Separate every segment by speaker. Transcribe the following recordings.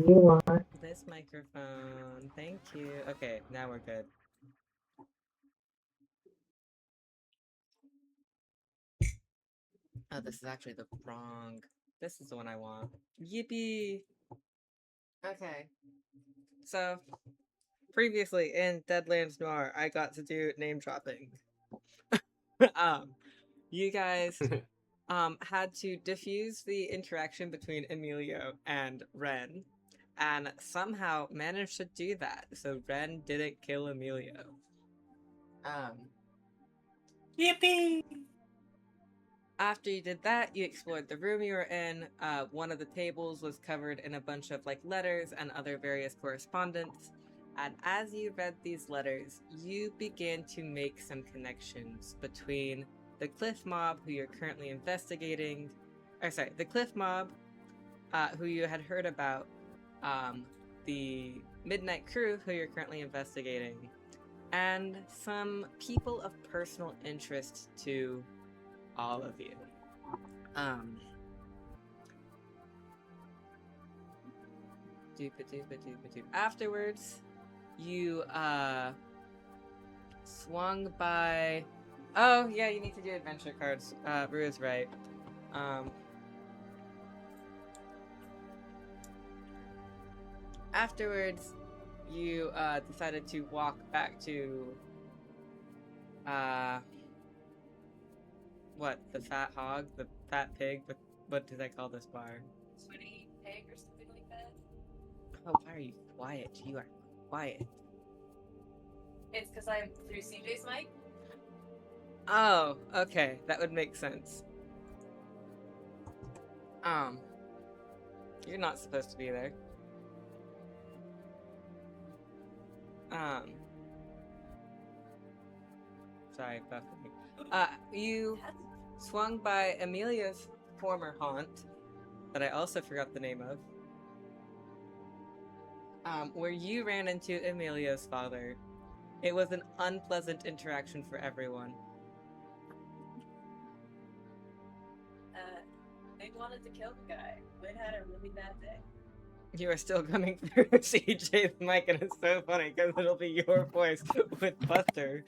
Speaker 1: You want?
Speaker 2: This microphone. Thank you. Okay, now we're good. Oh, this is actually the wrong. This is the one I want. Yippee! Okay. So, previously in Deadlands Noir, I got to do name dropping. um, you guys had to diffuse the interaction between Emilio and Ren, and somehow managed to do that. So Ren didn't kill Emilio.
Speaker 3: Yippee!
Speaker 2: After you did that, you explored the room you were in. One of the tables was covered in a bunch of like letters and other various correspondence. And as you read these letters, you began to make some connections between the Cliff Mob, who you're currently investigating, the Cliff Mob, who you had heard about, the Midnight Crew, who you're currently investigating, and some people of personal interest to all of you. Afterwards, you swung by. Oh yeah, you need to do adventure cards. Rue is right. Afterwards, you decided to walk back to what, the fat hog, the fat pig. What do they call this bar?
Speaker 4: Sweaty pig or something like that.
Speaker 2: Oh, why are you quiet? You are quiet.
Speaker 4: It's because I'm through CJ's mic.
Speaker 2: Oh, okay, that would make sense. You're not supposed to be there. Sorry, buffering. You swung by Emilio's former haunt, that I also forgot the name of, where you ran into Emilio's father. It was an unpleasant interaction for everyone.
Speaker 4: They wanted to kill the guy. Lynn had a really bad day.
Speaker 2: You are still coming through CJ's mic, and it's so funny because it'll be your voice with Buster.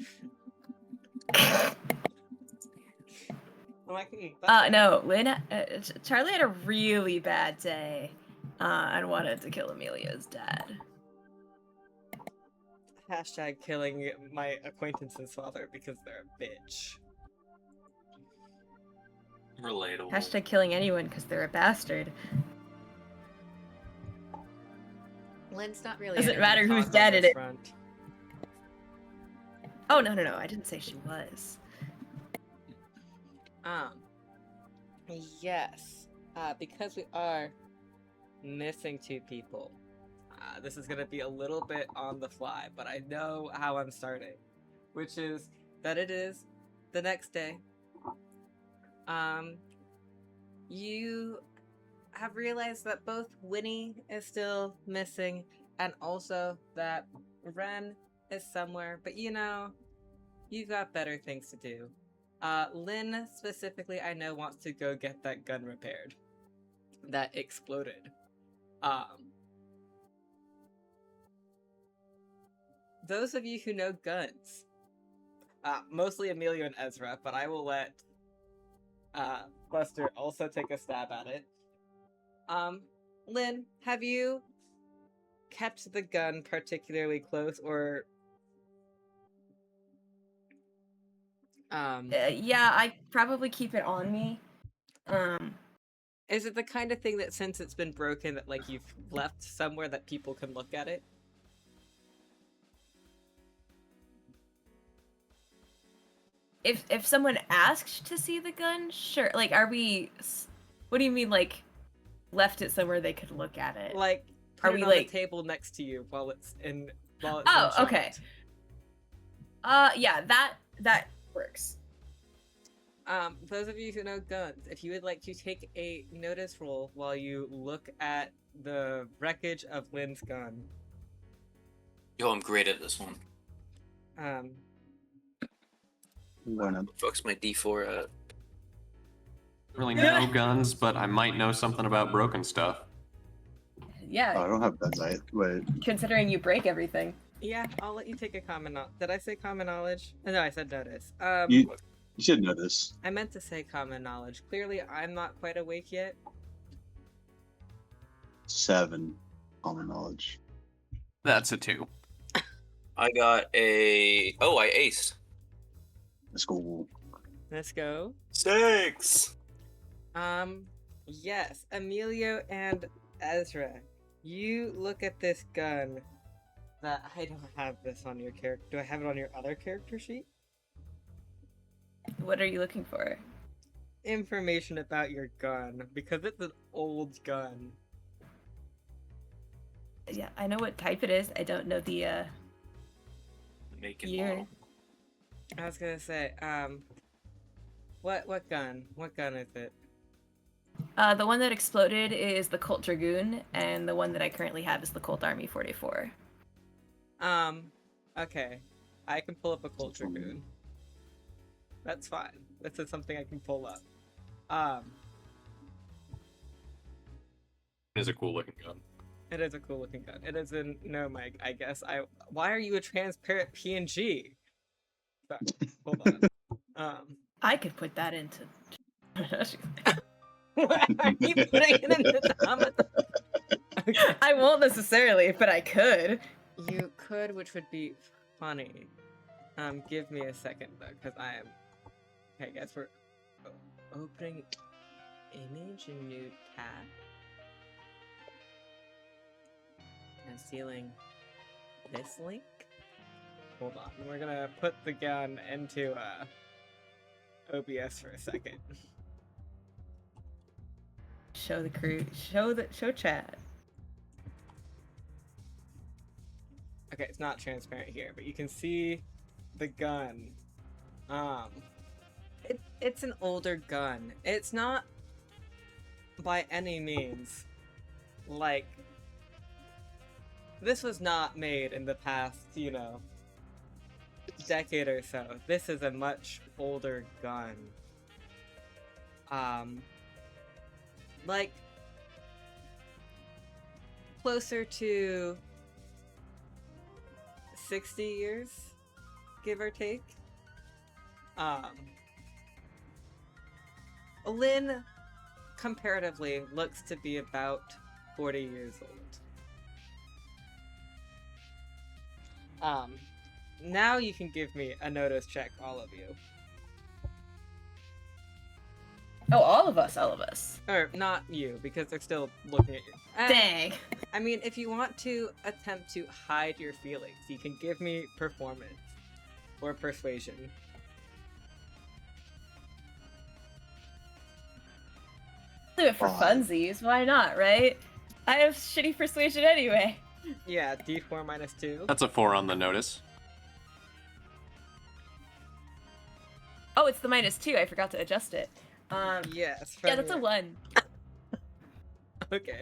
Speaker 5: No, Lynn. Charlie had a really bad day, and wanted to kill Emilio's dad.
Speaker 2: Hashtag killing my acquaintance's father because they're a bitch.
Speaker 3: Relatable.
Speaker 5: Hashtag killing anyone because they're a bastard.
Speaker 2: Lynn's not really.
Speaker 5: Doesn't matter who's dead in it. Front. Oh no! I didn't say she was.
Speaker 2: Yes. Because we are missing 2 people. This is gonna be a little bit on the fly, but I know how I'm starting, which is that it is the next day. You have realized that both Winnie is still missing, and also that Ren is somewhere, but you know, you've got better things to do. Lynn specifically, I know, wants to go get that gun repaired that exploded. Those of you who know guns, mostly Emilio and Ezra, but I will let Buster also take a stab at it. Lynn, have you kept the gun particularly close, or
Speaker 5: yeah, I probably keep it on me.
Speaker 2: Is it the kind of thing that since it's been broken that like you've left somewhere that people can look at it?
Speaker 5: If someone asked to see the gun, sure. Like, are we? What do you mean, like, left it somewhere they could look at it?
Speaker 2: Like, are we on the table next to you while it's in?
Speaker 5: Okay. Yeah, that works.
Speaker 2: Those of you who know guns, if you would like to take a notice roll while you look at the wreckage of Lynn's gun.
Speaker 3: Yo, I'm great at this one. Fuck's my D4 at?
Speaker 6: Really no guns, but I might know something about broken stuff.
Speaker 5: yeah,
Speaker 1: Oh, I don't have Benzite. Wait.
Speaker 5: considering you break everything.
Speaker 2: Yeah, I'll let you take a common knowledge. Did I say common knowledge? No, I said notice.
Speaker 1: You should know this.
Speaker 2: I meant to say common knowledge. Clearly, I'm not quite awake yet.
Speaker 1: 7 common knowledge.
Speaker 6: That's a 2.
Speaker 3: I got a. Oh, I aced.
Speaker 1: Let's go.
Speaker 2: Let's go.
Speaker 3: 6.
Speaker 2: Yes, Emilio and Ezra, you look at this gun. That I don't have this on your character. Do I have it on your other character sheet?
Speaker 5: What are you looking for?
Speaker 2: Information about your gun, because it's an old gun.
Speaker 5: Yeah, I know what type it is. I don't know the
Speaker 3: Make it
Speaker 5: year.
Speaker 3: model.
Speaker 2: I was gonna say, what gun? What gun is it?
Speaker 5: The one that exploded is the Colt Dragoon, and the one that I currently have is the Colt Army 44.
Speaker 2: Okay. I can pull up a Colt Dragoon. That's fine. This is something I can pull up.
Speaker 6: It is a cool looking gun.
Speaker 2: It is a cool looking gun. It is in no mic, I guess. Why are you a transparent PNG? Sorry, hold on.
Speaker 5: I could put that into.
Speaker 2: Why are you putting it in the comment? Okay.
Speaker 5: I won't necessarily, but I could.
Speaker 2: You could, which would be funny. Give me a second though, because I am. Okay, I guess we're opening image and new tab. And sealing this link. Hold on, we're gonna put the gun into OBS for a second.
Speaker 5: Show the crew. Show chat.
Speaker 2: Okay, it's not transparent here, but you can see the gun. It's an older gun. It's not by any means like this was not made in the past, decade or so. This is a much older gun. Like closer to 60 years, give or take. Lynn, comparatively, looks to be about 40 years old. Now you can give me a notice check, all of you.
Speaker 5: Oh, all of us.
Speaker 2: Or, not you, because they're still looking at you.
Speaker 5: Dang.
Speaker 2: I mean, if you want to attempt to hide your feelings, you can give me performance or persuasion.
Speaker 5: Do it for funsies. Why not, right? I have shitty persuasion anyway.
Speaker 2: Yeah, D4 minus 2.
Speaker 6: That's a 4 on the notice.
Speaker 5: Oh, it's the -2. I forgot to adjust it.
Speaker 2: Yes.
Speaker 5: Yeah, that's a 1.
Speaker 2: Okay.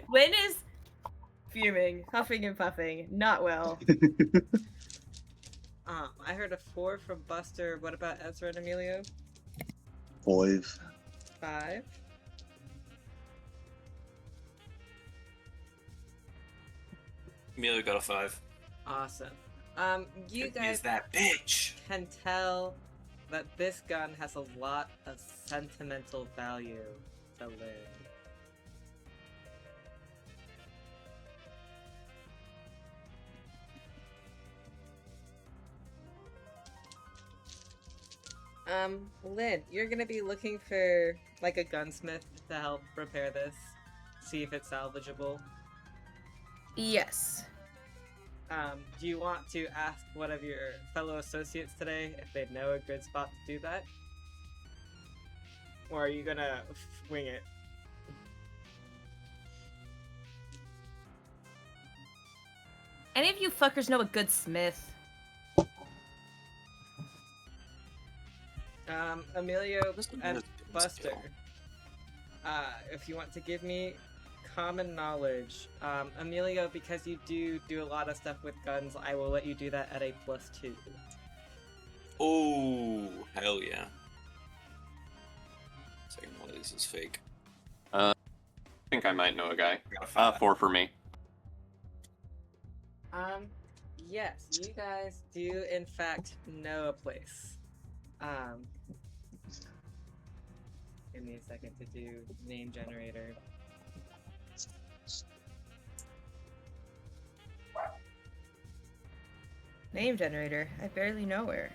Speaker 5: Lynn is fuming, huffing and puffing. Not well.
Speaker 2: I heard a 4 from Buster. What about Ezra and Emilio?
Speaker 1: 5.
Speaker 2: 5.
Speaker 3: Emilio got a 5.
Speaker 2: Awesome. You
Speaker 3: Is
Speaker 2: guys
Speaker 3: that bitch?
Speaker 2: can tell that this gun has a lot of sentimental value to Lynn. Lynn, you're gonna be looking for, like, a gunsmith to help repair this. See if it's salvageable.
Speaker 5: Yes.
Speaker 2: Do you want to ask one of your fellow associates today if they know a good spot to do that? Or are you gonna wing it?
Speaker 5: Any of you fuckers know a good smith?
Speaker 2: Emilio and
Speaker 3: That's
Speaker 2: Buster.
Speaker 3: skill.
Speaker 2: If you want to give me common knowledge, Emilio, because you do a lot of stuff with guns, I will let you do that at a +2.
Speaker 3: Oh, hell yeah. Second one of these is fake.
Speaker 6: think I might know a guy.
Speaker 3: Got a 5.
Speaker 6: 4 for me.
Speaker 2: Yes, you guys do in fact know a place. Give me a second to do name generator.
Speaker 5: Name generator. I barely know her.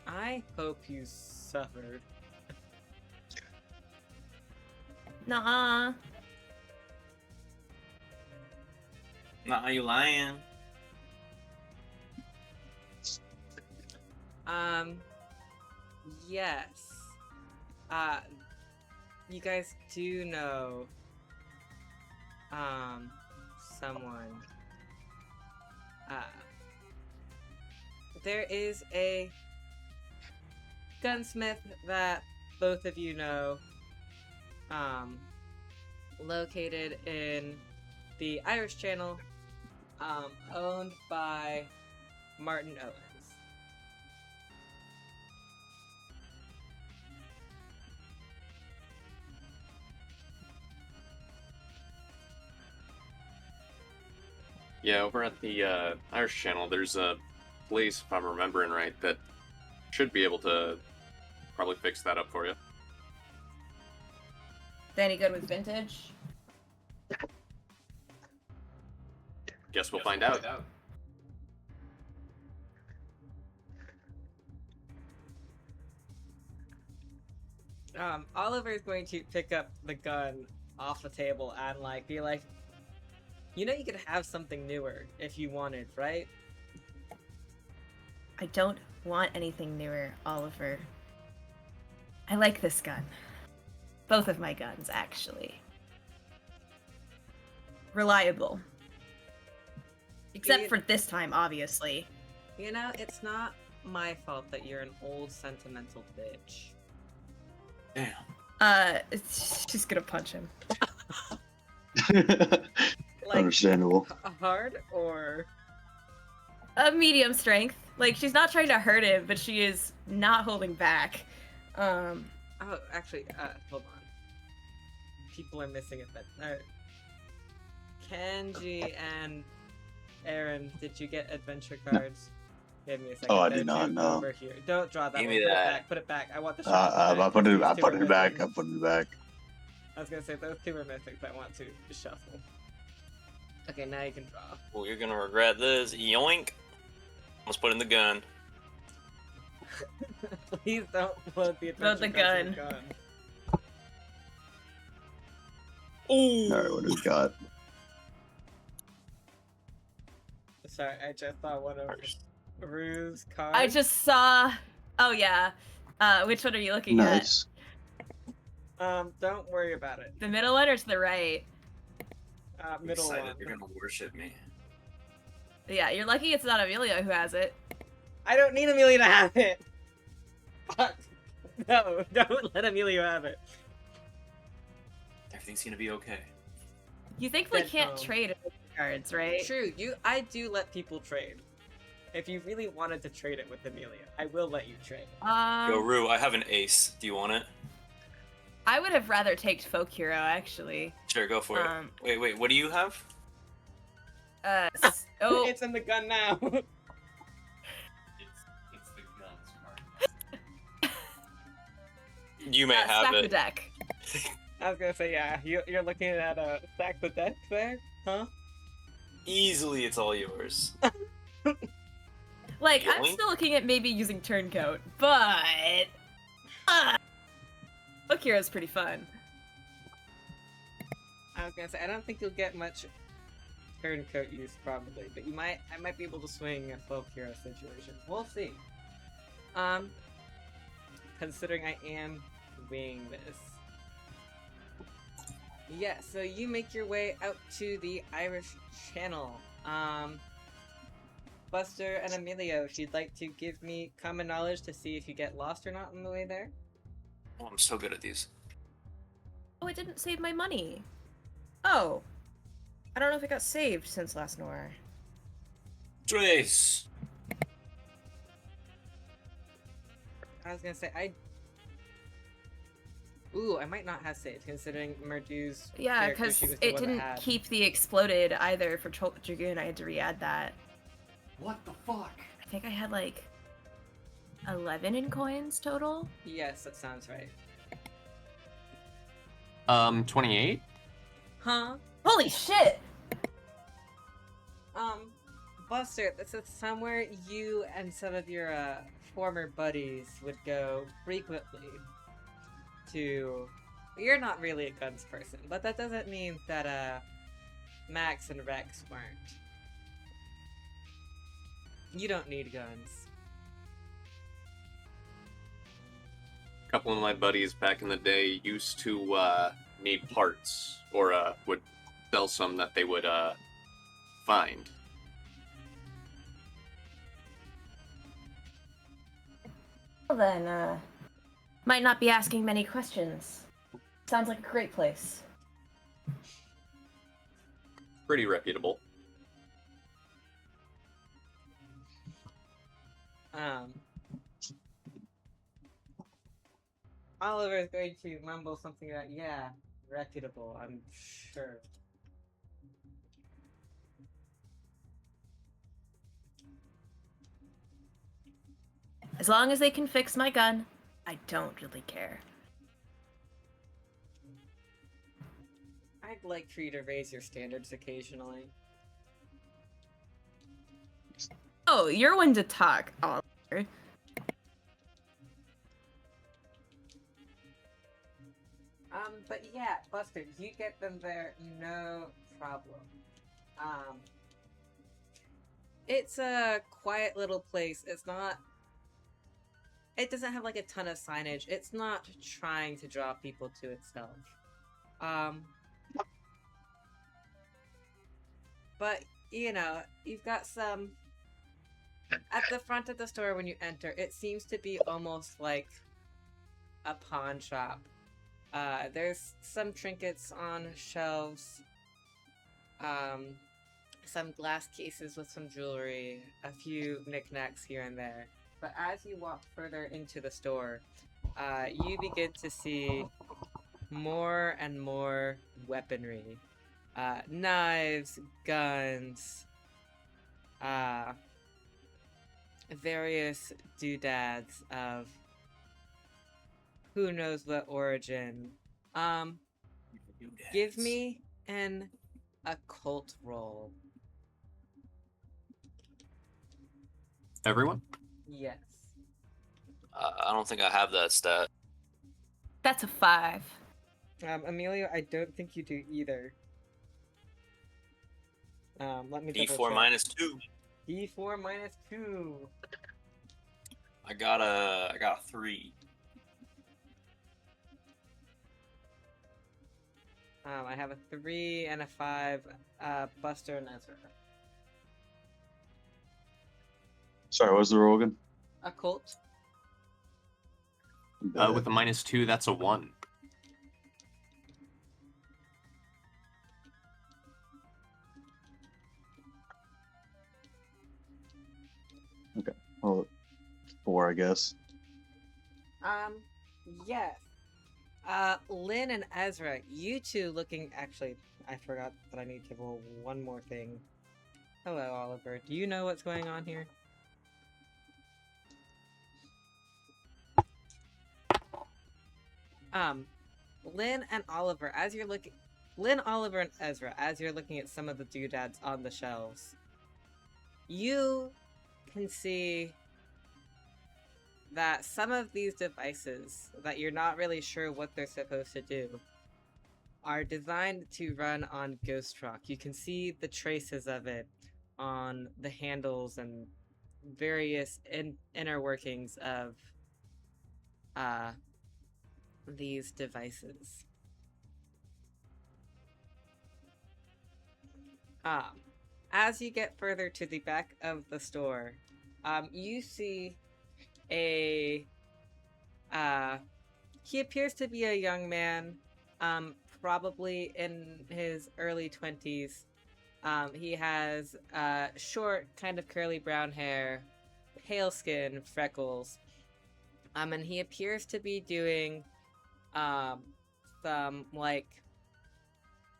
Speaker 2: I hope you suffered.
Speaker 5: Nuh-uh.
Speaker 3: Nah, you lying.
Speaker 2: Yes. You guys do know, someone. There is a gunsmith that both of you know, located in the Irish Channel, owned by Martin Owens.
Speaker 6: Yeah, over at the Irish Channel, there's a place, if I'm remembering right, that should be able to probably fix that up for you.
Speaker 5: Is any good with vintage?
Speaker 6: Guess we'll find out.
Speaker 2: Oliver is going to pick up the gun off the table and be like, you know, you could have something newer if you wanted, right?
Speaker 5: I don't want anything newer, Oliver. I like this gun. Both of my guns, actually. Reliable. Except
Speaker 2: It-
Speaker 5: for this time, obviously.
Speaker 2: You know, it's not my fault that you're an old sentimental bitch.
Speaker 3: Damn.
Speaker 5: She's gonna punch him.
Speaker 1: Understandable.
Speaker 2: Hard or
Speaker 5: A medium strength. Like, she's not trying to hurt him, but she is not holding back.
Speaker 2: oh, actually, hold on. People are missing it. Kenji and Aaron, did you get adventure cards? Give me a second.
Speaker 1: Oh, I
Speaker 2: They're
Speaker 1: did not,
Speaker 2: two
Speaker 1: no.
Speaker 2: Over here. Don't draw that
Speaker 3: Give
Speaker 2: one.
Speaker 3: me
Speaker 2: Put it
Speaker 3: that.
Speaker 2: back. Put it back. I want the.
Speaker 1: I put it back. I put it back.
Speaker 2: I was gonna say those two were mythics. I want to shuffle. Okay, now you can draw.
Speaker 3: Well, you're gonna regret this. Yoink. Almost put in the gun.
Speaker 2: Please don't load the
Speaker 5: Load
Speaker 2: adventure
Speaker 5: the
Speaker 2: cards in
Speaker 5: gun.
Speaker 3: Ooh.
Speaker 1: All right, what do we got?
Speaker 2: gun. Sorry, I just saw one of Rue's cards.
Speaker 5: I just saw. Oh, yeah. Which one are you looking
Speaker 1: Nice.
Speaker 2: Don't worry about it.
Speaker 5: at? The middle one or to the right?
Speaker 3: I'm
Speaker 2: Middle
Speaker 3: excited.
Speaker 2: one.
Speaker 3: You're gonna worship me.
Speaker 5: Yeah, you're lucky it's not Emilio who has it.
Speaker 2: I don't need Emilio to have it. Fuck. No, don't let Emilio have it.
Speaker 3: Everything's gonna be okay.
Speaker 5: You think we
Speaker 2: Then,
Speaker 5: can't trade cards, right?
Speaker 2: True, I do let people trade. If you really wanted to trade it with Emilio, I will let you trade.
Speaker 3: Yo, Rue, I have an ace. Do you want it?
Speaker 5: I would have rather taken Folk Hero, actually.
Speaker 3: Sure, go for it. Wait, what do you have?
Speaker 5: Oh,
Speaker 2: It's in the gun now.
Speaker 3: It's the guns card. You may have
Speaker 5: stack
Speaker 3: it.
Speaker 5: the deck.
Speaker 2: I was gonna say, yeah, you're looking at a stack the deck there, huh?
Speaker 3: Easily, it's all yours.
Speaker 5: Like, I'm
Speaker 3: Yoink.
Speaker 5: still looking at maybe using Turncoat, but... Folk Hero's pretty fun.
Speaker 2: I was gonna say, I don't think you'll get much turncoat use probably, but I might be able to swing a folk hero situation. We'll see. Considering I am winging this. Yeah, so you make your way out to the Irish Channel. Buster and Emilio, if you'd like to give me common knowledge to see if you get lost or not on the way there.
Speaker 3: Oh, I'm so good at these.
Speaker 5: Oh, it didn't save my money. Oh. I don't know if it got saved since last Noir.
Speaker 3: Trace.
Speaker 2: I was gonna say, Ooh, I might not have saved, considering Murdu's
Speaker 5: Yeah,
Speaker 2: character
Speaker 5: because
Speaker 2: sheet was the
Speaker 5: it
Speaker 2: one that
Speaker 5: didn't
Speaker 2: had.
Speaker 5: keep the exploded either for Dragoon. I had to re-add that.
Speaker 6: What the fuck?
Speaker 5: I think I had like 11 in coins total.
Speaker 2: Yes, that sounds right.
Speaker 6: 28?
Speaker 2: Huh?
Speaker 5: Holy shit!
Speaker 2: Buster, this is somewhere you and some of your former buddies would go frequently to. You're not really a guns person, but that doesn't mean that Max and Rex weren't. You don't need guns.
Speaker 6: A couple of my buddies back in the day used to need parts, or would sell some that they would find.
Speaker 5: Well then, might not be asking many questions. Sounds like a great place.
Speaker 6: Pretty reputable.
Speaker 2: Oliver is going to mumble something about, yeah, reputable, I'm sure.
Speaker 5: As long as they can fix my gun, I don't really care.
Speaker 2: I'd like for you to raise your standards occasionally.
Speaker 5: Oh, you're one to talk, Oliver.
Speaker 2: But yeah, Buster, you get them there, no problem. It's a quiet little place. It doesn't have like a ton of signage. It's not trying to draw people to itself. But, you know, you've got some... At the front of the store when you enter, it seems to be almost like a pawn shop. There's some trinkets on shelves, some glass cases with some jewelry, a few knickknacks here and there. But as you walk further into the store, you begin to see more and more weaponry. Knives, guns, various doodads of who knows what origin. Give me an occult roll.
Speaker 6: Everyone?
Speaker 2: Yes.
Speaker 3: I don't think I have that stat.
Speaker 5: That's a 5.
Speaker 2: Emilio, I don't think you do either. Let me double
Speaker 3: D4
Speaker 2: check.
Speaker 3: minus 2.
Speaker 2: D4 minus 2.
Speaker 3: I got a 3.
Speaker 2: I have a 3 and a 5. Buster and Ezra.
Speaker 1: Sorry, what was the roll again?
Speaker 2: Occult.
Speaker 6: With a -2, that's a 1.
Speaker 1: Okay. Well, 4, I guess.
Speaker 2: Yes. Lynn and Ezra, you two looking... Actually, I forgot that I need to roll one more thing. Hello, Oliver. Do you know what's going on here? Lynn and Oliver, as you're looking... Lynn, Oliver, and Ezra, as you're looking at some of the doodads on the shelves, you can see that some of these devices that you're not really sure what they're supposed to do are designed to run on Ghost Rock. You can see the traces of it on the handles and various inner workings of these devices. As you get further to the back of the store, you see he appears to be a young man, probably in his early 20s. He has short, kind of curly brown hair, pale skin, freckles, and he appears to be doing some like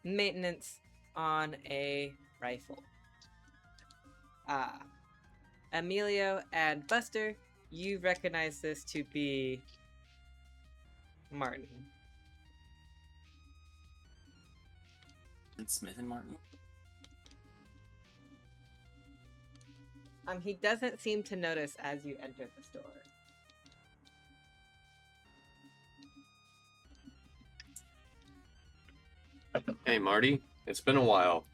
Speaker 2: maintenance on a rifle. Emilio and Buster, you recognize this to be Martin.
Speaker 7: And Smith and Martin.
Speaker 2: He doesn't seem to notice as you enter the store.
Speaker 6: Hey, Marty. It's been a while.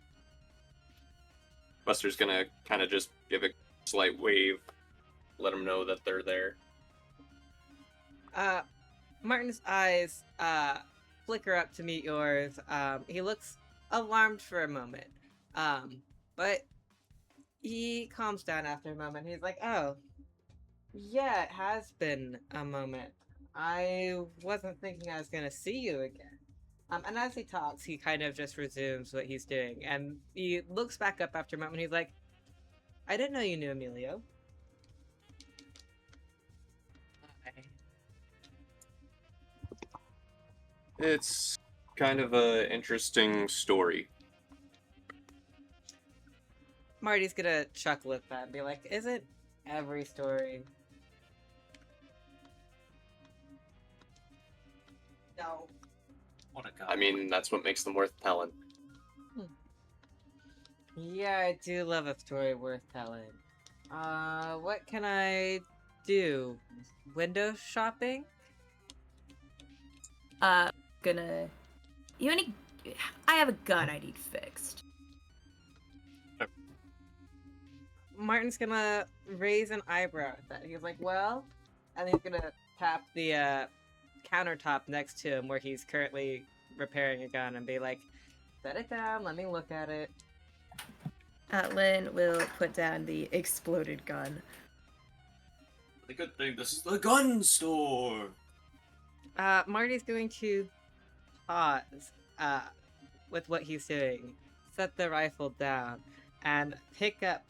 Speaker 6: Buster's gonna kind of just give a slight wave, let him know that they're there.
Speaker 2: Martin's eyes flicker up to meet yours. He looks alarmed for a moment, but he calms down after a moment. He's like, "Oh, yeah, it has been a moment. I wasn't thinking I was gonna see you again." And as he talks, he kind of just resumes what he's doing, and he looks back up after a moment. He's like, "I didn't know you knew Emilio."
Speaker 6: It's kind of a interesting story.
Speaker 2: Marty's gonna chuckle at that and be like, "Isn't every story?" No.
Speaker 7: What a guy.
Speaker 6: I mean, that's what makes them worth telling.
Speaker 2: Yeah, I do love a story worth telling. What can I do? Window shopping?
Speaker 5: Gonna. You any? I have a gun I need fixed.
Speaker 2: Martin's gonna raise an eyebrow at that. He's like, "Well," and he's gonna tap the countertop next to him where he's currently repairing a gun and be like, "Set it down, let me look at it."
Speaker 5: Lynn will put down the exploded gun.
Speaker 7: The good thing, this is the gun store.
Speaker 2: Marty's going to pause with what he's doing, set the rifle down, and pick up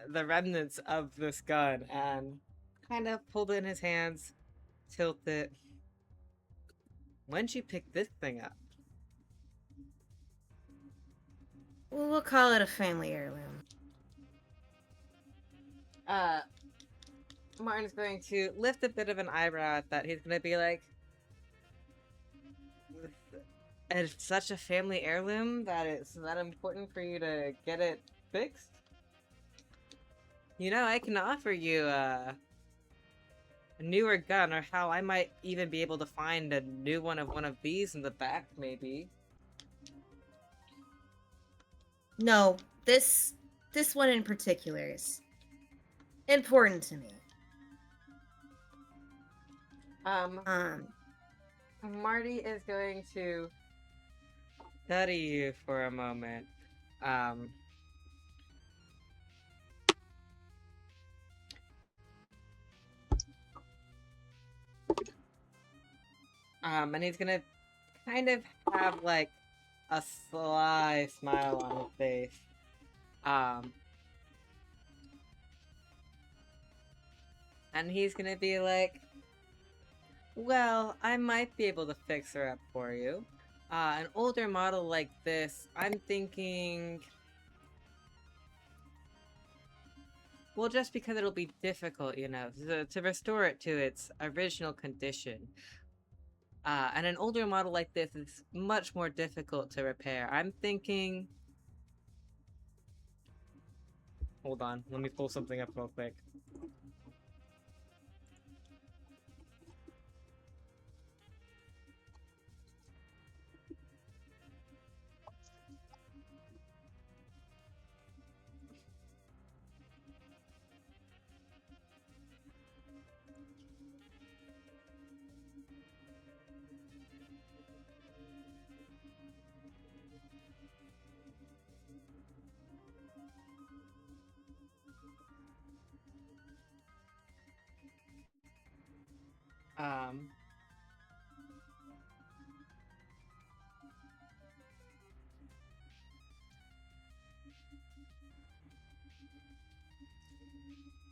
Speaker 2: the remnants of this gun and kind of hold it in his hands, tilt it. When'd you pick this thing up?
Speaker 5: Well, we'll call it a family heirloom.
Speaker 2: Martin's going to lift a bit of an eyebrow at that. He's going to be like, "It's such a family heirloom that it's that important for you to get it fixed? You know, I can offer you a newer gun, or how I might even be able to find a new one of these in the back, maybe."
Speaker 5: No, this one in particular is important to me.
Speaker 2: Marty is going to study you for a moment. And he's gonna kind of have like a sly smile on his face. And he's gonna be like, "Well, I might be able to fix her up for you. An older model like this, I'm thinking, well, just because it'll be difficult, you know, to restore it to its original condition. And an older model like this is much more difficult to repair. I'm thinking..." Hold on, let me pull something up real quick.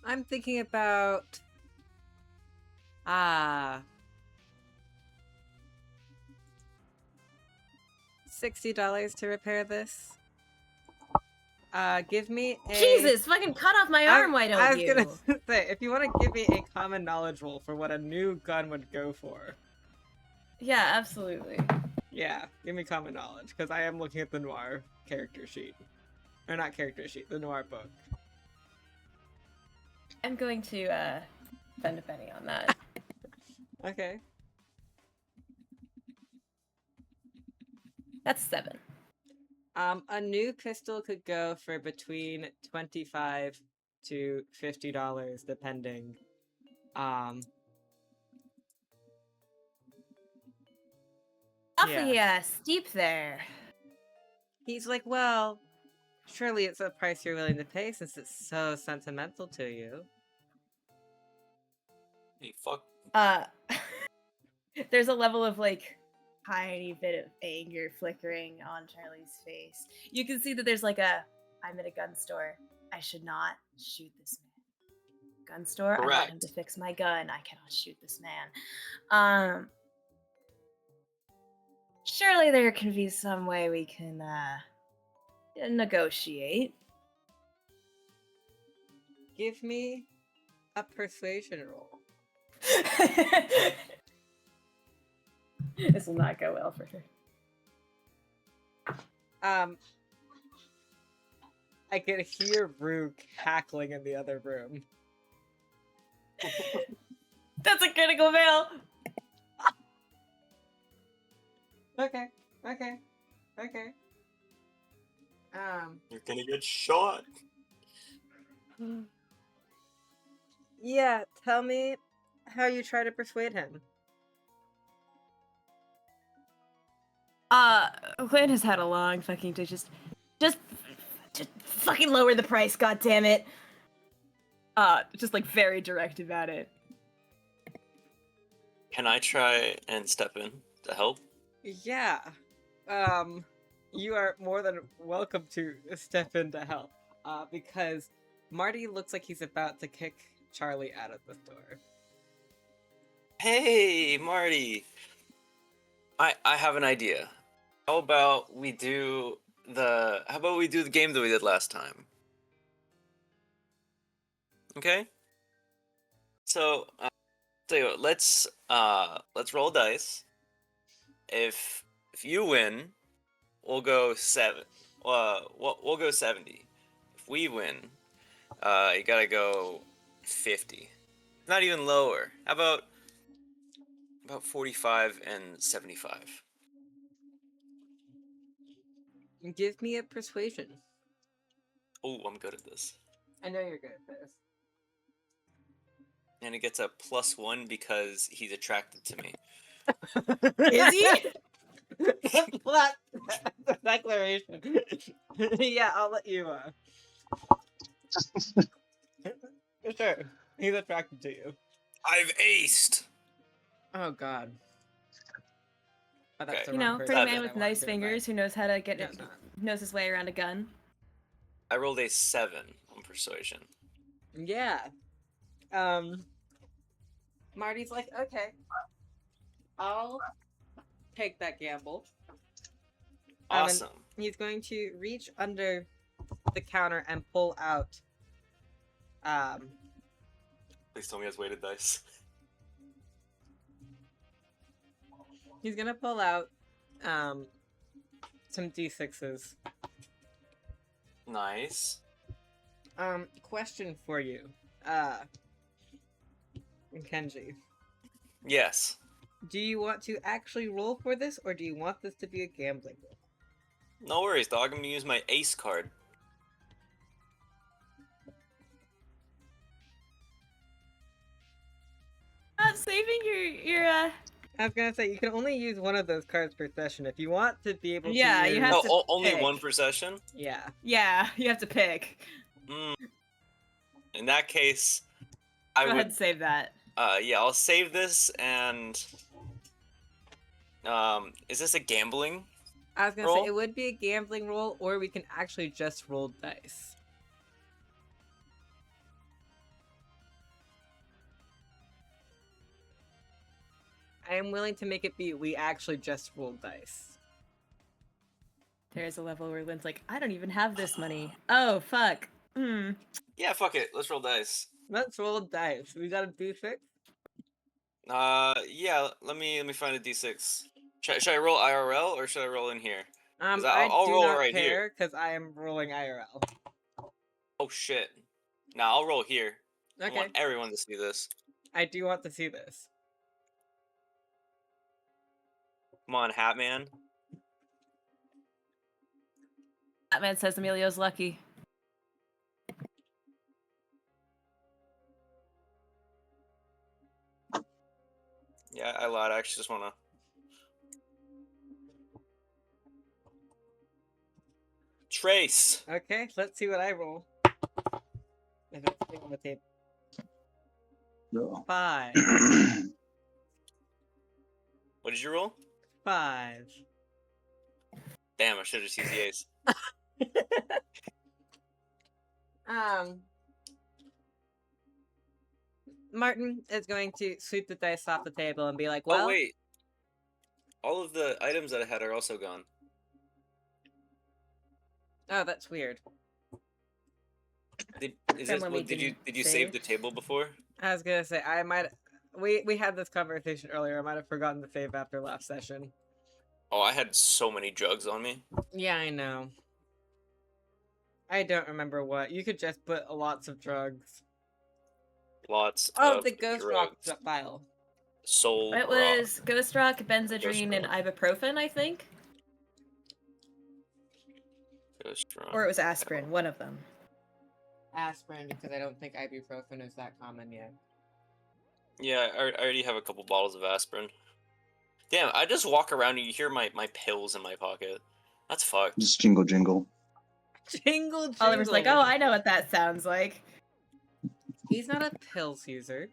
Speaker 2: I'm thinking about $60 to repair this. Give me a...
Speaker 5: Jesus, fucking cut off my arm, why
Speaker 2: I
Speaker 5: don't
Speaker 2: was
Speaker 5: you?
Speaker 2: gonna say, if you want to give me a common knowledge roll for what a new gun would go for.
Speaker 5: Yeah, absolutely.
Speaker 2: Yeah, give me common knowledge, because I am looking at the Noir character sheet. Or not character sheet, the Noir book.
Speaker 5: I'm going to spend a penny on that.
Speaker 2: Okay.
Speaker 5: That's 7.
Speaker 2: A new pistol could go for between $25 to $50, depending.
Speaker 5: Awfully steep there.
Speaker 2: He's like, well, surely it's a price you're willing to pay since it's so sentimental to you.
Speaker 3: Hey, fuck.
Speaker 5: There's a level of like tiny bit of anger flickering on Charlie's face. You can see that there's like I'm at a gun store. I should not shoot this man. Gun store, I want him to fix my gun. I cannot shoot this man. Surely there can be some way we can negotiate.
Speaker 2: Give me a persuasion roll.
Speaker 5: This will not go well for her.
Speaker 2: I can hear Rue cackling in the other room.
Speaker 5: That's a critical fail.
Speaker 2: Okay.
Speaker 3: You're gonna get shot.
Speaker 2: Yeah, tell me how you try to persuade him.
Speaker 5: Lynn has had a long fucking day. Just fucking lower the price, goddammit. Just like very direct about it.
Speaker 3: Can I try and step in to help?
Speaker 2: Yeah. You are more than welcome to step in to help. Because Marty looks like he's about to kick Charlie out of the store.
Speaker 3: Hey, Marty. I have an idea. How about we do the game that we did last time? Okay? So, tell you what, let's roll dice. If you win, we'll go 7. We'll go 70. If we win, you gotta go 50. Not even lower. How about 45 and 75?
Speaker 2: Give me a persuasion.
Speaker 3: Oh, I'm good at this.
Speaker 2: I know you're good at this.
Speaker 3: And it gets a +1 because he's attracted to me.
Speaker 5: Is he?
Speaker 2: Flat declaration. Yeah, I'll let you. Sure, he's attracted to you.
Speaker 3: I've aced.
Speaker 2: Oh God. Oh, that's
Speaker 3: Okay.
Speaker 2: the
Speaker 5: You
Speaker 2: wrong
Speaker 5: know,
Speaker 2: person
Speaker 5: pretty
Speaker 2: I
Speaker 5: man
Speaker 2: wanted
Speaker 5: with
Speaker 2: to
Speaker 5: nice
Speaker 2: do
Speaker 5: fingers
Speaker 2: that.
Speaker 5: who knows how to get
Speaker 2: No,
Speaker 5: it,
Speaker 2: it's not.
Speaker 5: knows his way around a gun.
Speaker 3: I rolled a 7 on persuasion.
Speaker 2: Yeah. Marty's like, okay, I'll take that gamble. And
Speaker 3: Awesome.
Speaker 2: he's going to reach under the counter and pull out.
Speaker 3: Please tell me he has weighted dice.
Speaker 2: He's gonna pull out, some D6s.
Speaker 3: Nice.
Speaker 2: Question for you, Kenji.
Speaker 3: Yes.
Speaker 2: Do you want to actually roll for this, or do you want this to be a gambling roll?
Speaker 3: No worries, dog. I'm gonna use my ace card.
Speaker 5: Not saving your
Speaker 2: I was gonna say, you can only use one of those cards per session. If you want to be able to
Speaker 5: Yeah,
Speaker 2: use...
Speaker 5: you have
Speaker 3: Oh,
Speaker 5: to
Speaker 3: only
Speaker 5: pick.
Speaker 3: one per session?
Speaker 2: Yeah.
Speaker 5: Yeah, you have to pick.
Speaker 3: In that case,
Speaker 5: Go
Speaker 3: I
Speaker 5: ahead
Speaker 3: would.
Speaker 5: and save that.
Speaker 3: Yeah, I'll save this and. Is this a gambling?
Speaker 2: I was gonna
Speaker 3: Roll?
Speaker 2: say, it would be a gambling roll, or we can actually just roll dice. I am willing to make it be we actually just roll dice.
Speaker 5: There's a level where Lynn's like, I don't even have this money. Oh, fuck.
Speaker 3: Yeah, fuck it. Let's roll dice.
Speaker 2: Let's roll dice. We got a d6.
Speaker 3: Yeah. Let me find a d6. Should I roll IRL or should I roll in here? I'll
Speaker 2: I do
Speaker 3: roll
Speaker 2: not
Speaker 3: right here.
Speaker 2: care because I am rolling IRL.
Speaker 3: Oh shit. Nah, I'll roll here. I
Speaker 2: Okay,
Speaker 3: want everyone to see this.
Speaker 2: I do want to see this.
Speaker 3: Come on, Hatman.
Speaker 5: That man says Emilio's lucky.
Speaker 3: Yeah, I lied. I actually just wanna. Trace.
Speaker 2: Okay, let's see what I roll. If it's on the table.
Speaker 1: No.
Speaker 2: 5.
Speaker 3: What did you roll?
Speaker 2: 5.
Speaker 3: Damn, I should have just used the ace.
Speaker 2: Martin is going to sweep the dice off the table and be like, well,
Speaker 3: Oh wait. All of the items that I had are also gone.
Speaker 2: oh, that's weird.
Speaker 3: Did
Speaker 5: From when we
Speaker 3: did you
Speaker 5: didn't
Speaker 3: save
Speaker 5: save?
Speaker 3: the table before?
Speaker 2: I was gonna say, we had this conversation earlier. I might have forgotten to save after last session.
Speaker 3: Oh, I had so many drugs on me.
Speaker 2: Yeah, I know. I don't remember what. You could just put lots of drugs.
Speaker 3: Lots
Speaker 2: Oh,
Speaker 3: of
Speaker 2: the ghost
Speaker 3: drugs.
Speaker 2: rock vial.
Speaker 3: Soul
Speaker 5: It
Speaker 3: rock.
Speaker 5: was Ghost Rock, Benzedrine, and ibuprofen, I think.
Speaker 3: Ghost rock.
Speaker 5: Or it was aspirin, one of them.
Speaker 2: Aspirin, because I don't think ibuprofen is that common yet.
Speaker 3: Yeah, I already have a couple bottles of aspirin. Damn, I just walk around and you hear my pills in my pocket. That's fucked.
Speaker 1: Just jingle jingle.
Speaker 2: Jingle, jingle.
Speaker 5: Oliver's like, oh, I know what that sounds like.
Speaker 2: He's not a pills user.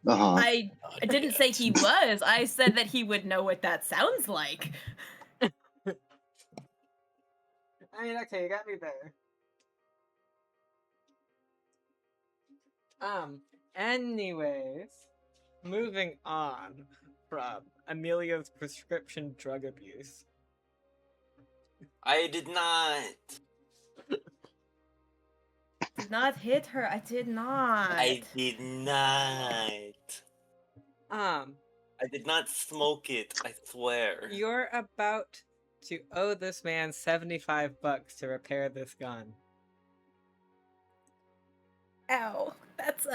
Speaker 1: Uh-huh.
Speaker 5: I didn't say he was. I said that he would know what that sounds like.
Speaker 2: I mean, okay, you got me there. Anyways, moving on from Emilio's prescription drug abuse.
Speaker 3: I did not.
Speaker 5: Did not hit her. I did not.
Speaker 3: I did not.
Speaker 2: Um,
Speaker 3: I did not smoke it, I swear.
Speaker 2: you're about to owe this man $75 to repair this gun.
Speaker 5: Ow. That's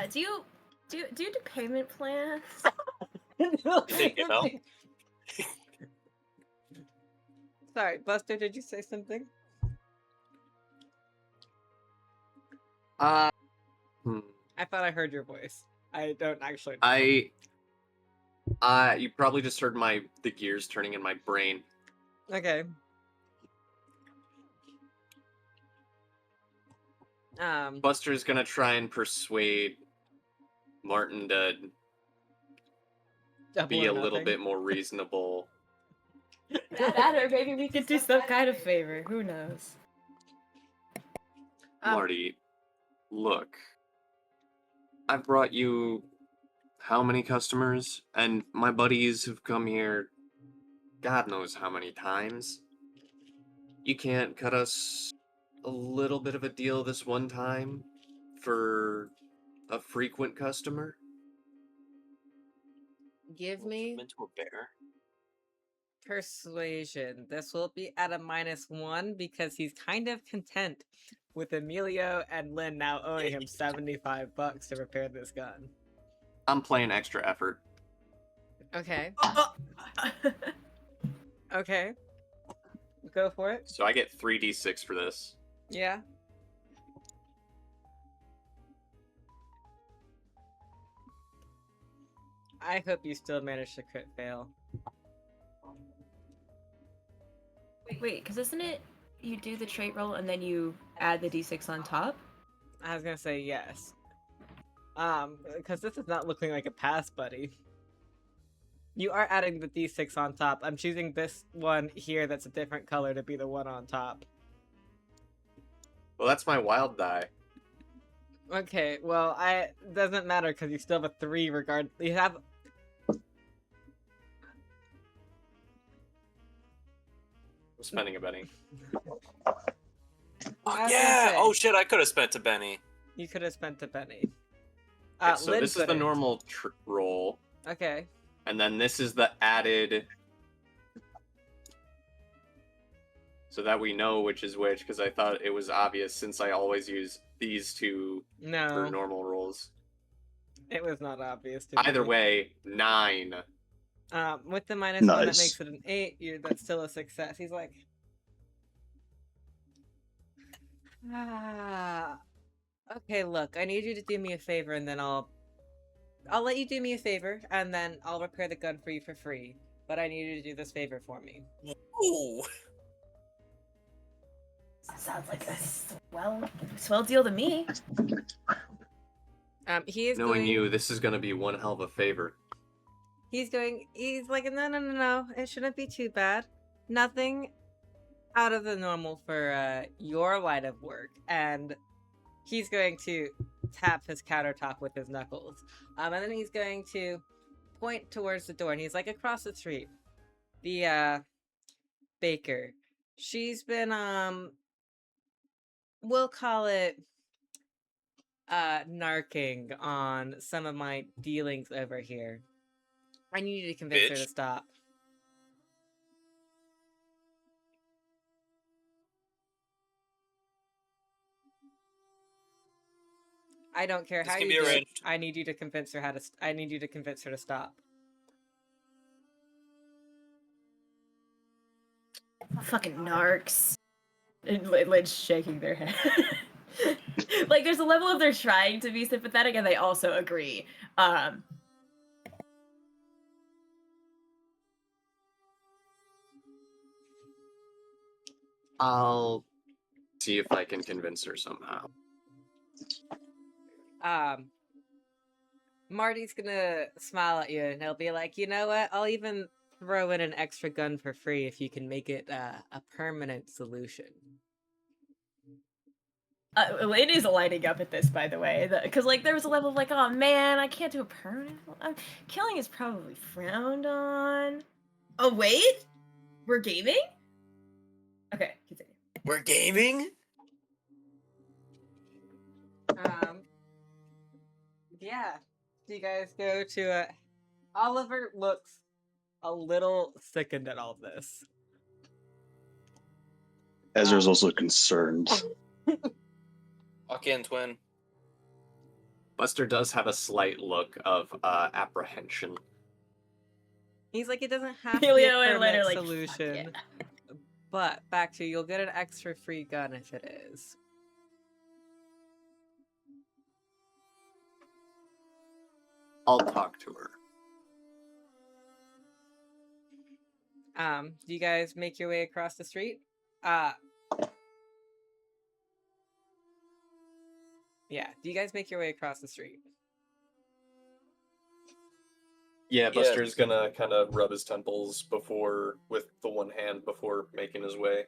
Speaker 5: do you do payment plans?
Speaker 3: Take it out.
Speaker 2: Sorry, Buster, did you say something?
Speaker 6: Hmm.
Speaker 2: I thought I heard your voice. I don't actually know.
Speaker 6: You probably just heard the gears turning in my brain.
Speaker 2: Okay.
Speaker 6: Buster's gonna try and persuade Martin to
Speaker 2: double
Speaker 6: be
Speaker 2: or
Speaker 6: a little
Speaker 2: nothing.
Speaker 6: bit more reasonable.
Speaker 5: That or maybe we could do some kind of favor. Who knows?
Speaker 6: Marty, look. I've brought you how many customers? And my buddies have come here God knows how many times. You can't cut us a little bit of a deal this one time for a frequent customer?
Speaker 2: Give me
Speaker 3: Into a bear.
Speaker 2: persuasion. This will be at a -1 because he's kind of content with Emilio and Lynn now owing him $75 to repair this gun.
Speaker 6: I'm playing extra effort.
Speaker 2: Okay. Okay. Go for it.
Speaker 6: So I get 3d6 for this.
Speaker 2: Yeah. I hope you still manage to crit fail.
Speaker 5: Wait, because isn't it you do the trait roll and then you add the d6 on top?
Speaker 2: I was gonna say yes. Because this is not looking like a pass, buddy. You are adding the d6 on top. I'm choosing this one here that's a different color to be the one on top.
Speaker 6: Well, that's my wild die.
Speaker 2: Okay, well, doesn't matter because you still have a 3 regard. You have.
Speaker 6: spending a penny.
Speaker 2: I was gonna
Speaker 3: Yeah.
Speaker 2: say,
Speaker 3: Oh shit! I could have spent a penny.
Speaker 2: you could have spent a penny.
Speaker 6: Okay, so
Speaker 2: Lynn
Speaker 6: this is the
Speaker 2: couldn't.
Speaker 6: normal roll,
Speaker 2: Okay.
Speaker 6: and then this is the added, so that we know which is which. Because I thought it was obvious since I always use these two for
Speaker 2: No,
Speaker 6: normal rolls.
Speaker 2: it was not obvious to
Speaker 6: Either
Speaker 2: me.
Speaker 6: way, 9.
Speaker 2: With the -1, that
Speaker 1: Nice.
Speaker 2: makes it an 8. That's still a success. He's like, okay, look, I need you to do me a favor, and then I'll let you do me a favor, and then I'll repair the gun for you for free. But I need you to do this favor for me.
Speaker 3: Ooh.
Speaker 5: Sounds like a swell deal to me.
Speaker 2: He is
Speaker 6: Knowing
Speaker 2: going.
Speaker 6: you, this is gonna be one hell of a favor.
Speaker 2: He's like, no. It shouldn't be too bad. Nothing out of the normal for your line of work. And he's going to tap his countertop with his knuckles. And then he's going to point towards the door. And he's like, across the street. The baker. She's been, we'll call it narking on some of my dealings over here. I need you to convince her to
Speaker 3: Bitch.
Speaker 2: stop. I don't care
Speaker 3: This
Speaker 2: how
Speaker 3: can
Speaker 2: you
Speaker 3: be
Speaker 2: do it.
Speaker 3: arranged.
Speaker 2: I need you to convince her I need you to convince her to stop.
Speaker 5: Fucking narcs. And Lynn's shaking their head. Like, there's a level of they're trying to be sympathetic, and they also agree.
Speaker 6: I'll see if I can convince her somehow.
Speaker 2: Marty's gonna smile at you and he'll be like, you know what? I'll even throw in an extra gun for free if you can make it a permanent solution.
Speaker 5: Lynn is lighting up at this, by the way, because like there was a level of like, oh man, I can't do a permanent. Killing is probably frowned on. Oh wait, we're gaming. Okay, continue.
Speaker 3: We're gaming.
Speaker 2: Yeah. So you guys go to Oliver looks a little sickened at all this.
Speaker 1: Ezra's also concerned.
Speaker 3: Walk in, twin.
Speaker 6: Buster does have a slight look of apprehension.
Speaker 2: He's like, it doesn't have to be a
Speaker 5: Emilio and Lynn
Speaker 2: permanent
Speaker 5: are like,
Speaker 2: solution.
Speaker 5: "Fuck yeah."
Speaker 2: But back to you'll get an extra free gun if it is.
Speaker 6: I'll talk to her.
Speaker 2: Do you guys make your way across the street? Yeah. Do you guys make your way across the street?
Speaker 6: Yeah,
Speaker 3: Yeah.
Speaker 6: Buster's gonna kind of rub his temples with the one hand before making his way.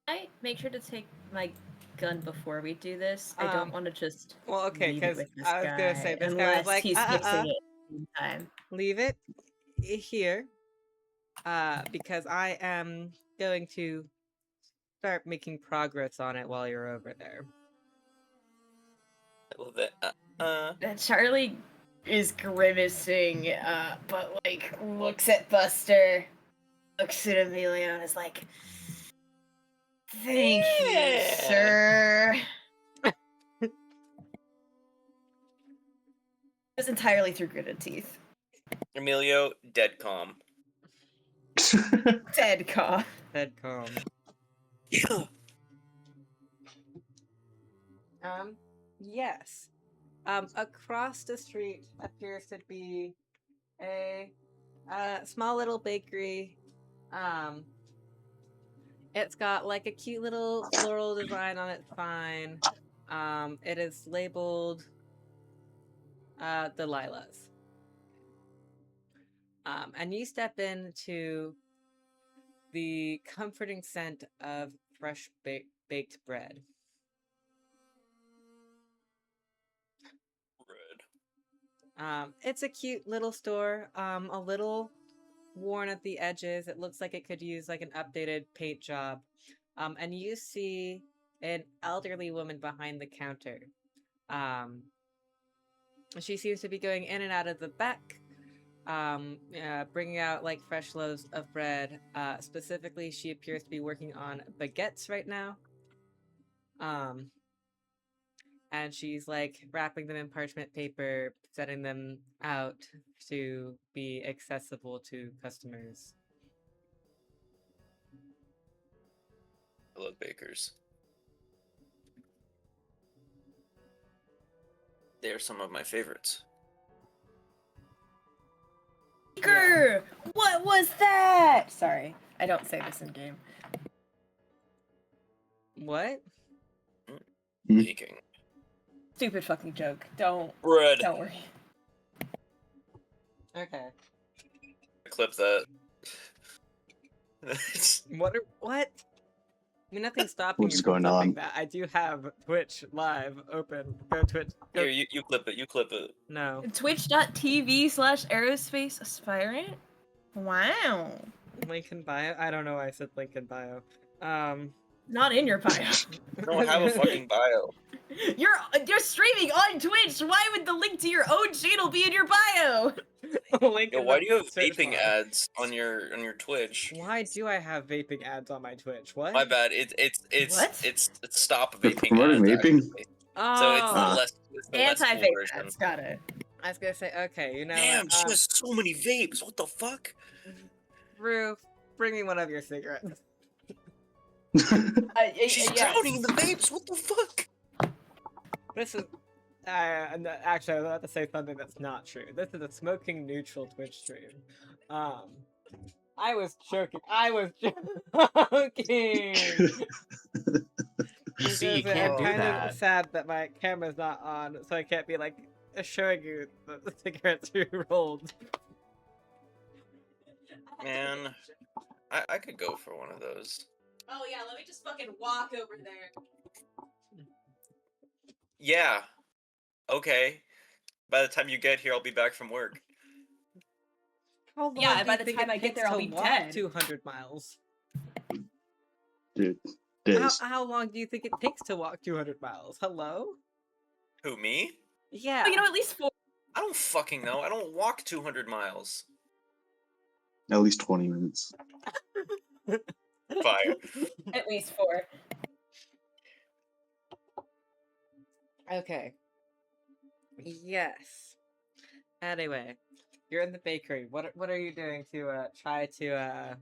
Speaker 5: I make sure to take my gun before we do this. I don't want to just.
Speaker 2: Well, okay,
Speaker 5: leave it
Speaker 2: because
Speaker 5: with this
Speaker 2: I was gonna say this guy was
Speaker 5: unless
Speaker 2: like,
Speaker 5: he's fixing it in time.
Speaker 2: leave it here, because I am going to start making progress on it while you're over there.
Speaker 3: I love that.
Speaker 5: And Charlie is grimacing, but like looks at Buster, looks at Emilio, and is like, "Thank you, sir." It's entirely through gritted teeth.
Speaker 3: Emilio, dead calm.
Speaker 5: Dead cough.
Speaker 2: Head calm.
Speaker 3: Yeah.
Speaker 2: Yes. Across the street appears to be a small little bakery. It's got like a cute little floral design on its sign. It is labeled Delilah's. And you step into the comforting scent of fresh baked bread. It's a cute little store, a little worn at the edges. It looks like it could use like an updated paint job. And you see an elderly woman behind the counter. She seems to be going in and out of the back, bringing out like fresh loaves of bread. Specifically, she appears to be working on baguettes right now. And she's like wrapping them in parchment paper, setting them out to be accessible to customers.
Speaker 3: I love bakers. They are some of my favorites.
Speaker 5: Baker! What was that? Sorry, I don't say this in game.
Speaker 2: What?
Speaker 3: Baking.
Speaker 5: Stupid fucking joke. Don't
Speaker 3: Bread.
Speaker 5: worry.
Speaker 2: Okay.
Speaker 3: Clip that.
Speaker 2: What? I mean, nothing's stopping
Speaker 1: What's
Speaker 2: you from
Speaker 1: going
Speaker 2: clipping
Speaker 1: on?
Speaker 2: that. I do have Twitch live open. Go Twitch. Go.
Speaker 3: Here, you clip it. You clip it.
Speaker 2: No.
Speaker 5: Twitch.tv/aerospace aspirant? Wow.
Speaker 2: Link in bio? I don't know why I said link in bio.
Speaker 5: Not in your bio.
Speaker 3: I don't have a fucking bio.
Speaker 5: You're streaming on Twitch. Why would the link to your own channel be in your bio?
Speaker 2: Link
Speaker 3: Yo,
Speaker 2: in
Speaker 3: why
Speaker 2: the
Speaker 3: do you have
Speaker 2: search
Speaker 3: vaping
Speaker 2: bar.
Speaker 3: ads on your Twitch?
Speaker 2: Why do I have vaping ads on my Twitch? What?
Speaker 3: My bad. It's
Speaker 5: What?
Speaker 3: stop
Speaker 1: They're
Speaker 3: vaping
Speaker 1: promoting
Speaker 3: ads.
Speaker 1: vaping?
Speaker 3: Actually.
Speaker 2: Oh,
Speaker 3: So it's the less cool
Speaker 5: Anti-vape
Speaker 3: version.
Speaker 5: ads. Got it.
Speaker 2: I was gonna say, okay, you know
Speaker 3: Damn,
Speaker 2: what?
Speaker 3: she has so many vapes. What the fuck?
Speaker 2: Rue, bring me one of your cigarettes.
Speaker 3: She's drowning in the vapes. What the fuck?
Speaker 2: This is. Actually, I was about to say something that's not true. This is a smoking neutral Twitch stream. I was joking. I was joking.
Speaker 6: See, you
Speaker 2: Because
Speaker 6: can't
Speaker 2: I'm
Speaker 6: do
Speaker 2: kind
Speaker 6: that.
Speaker 2: of sad that my camera's not on, so I can't be like showing you the cigarettes you rolled.
Speaker 3: Man, I could go for one of those.
Speaker 4: Oh yeah, let me just fucking walk over there.
Speaker 3: Yeah. Okay. By the time you get here, I'll be back from work.
Speaker 2: How long
Speaker 5: Yeah,
Speaker 2: do
Speaker 5: by
Speaker 2: you
Speaker 5: the
Speaker 2: think
Speaker 5: time
Speaker 2: it
Speaker 5: I get
Speaker 2: takes
Speaker 5: there, I'll
Speaker 2: to
Speaker 5: be
Speaker 2: walk
Speaker 5: dead.
Speaker 2: 200 miles.
Speaker 1: Dude, days.
Speaker 2: How long do you think it takes to walk 200 miles? Hello?
Speaker 3: Who, me?
Speaker 2: Yeah.
Speaker 5: Oh, you know, at least 4.
Speaker 3: I don't fucking know. I don't walk 200 miles.
Speaker 1: At least 20 minutes.
Speaker 3: Fire.
Speaker 5: At least 4.
Speaker 2: Okay. Yes. Anyway, you're in the bakery. What are you doing to try to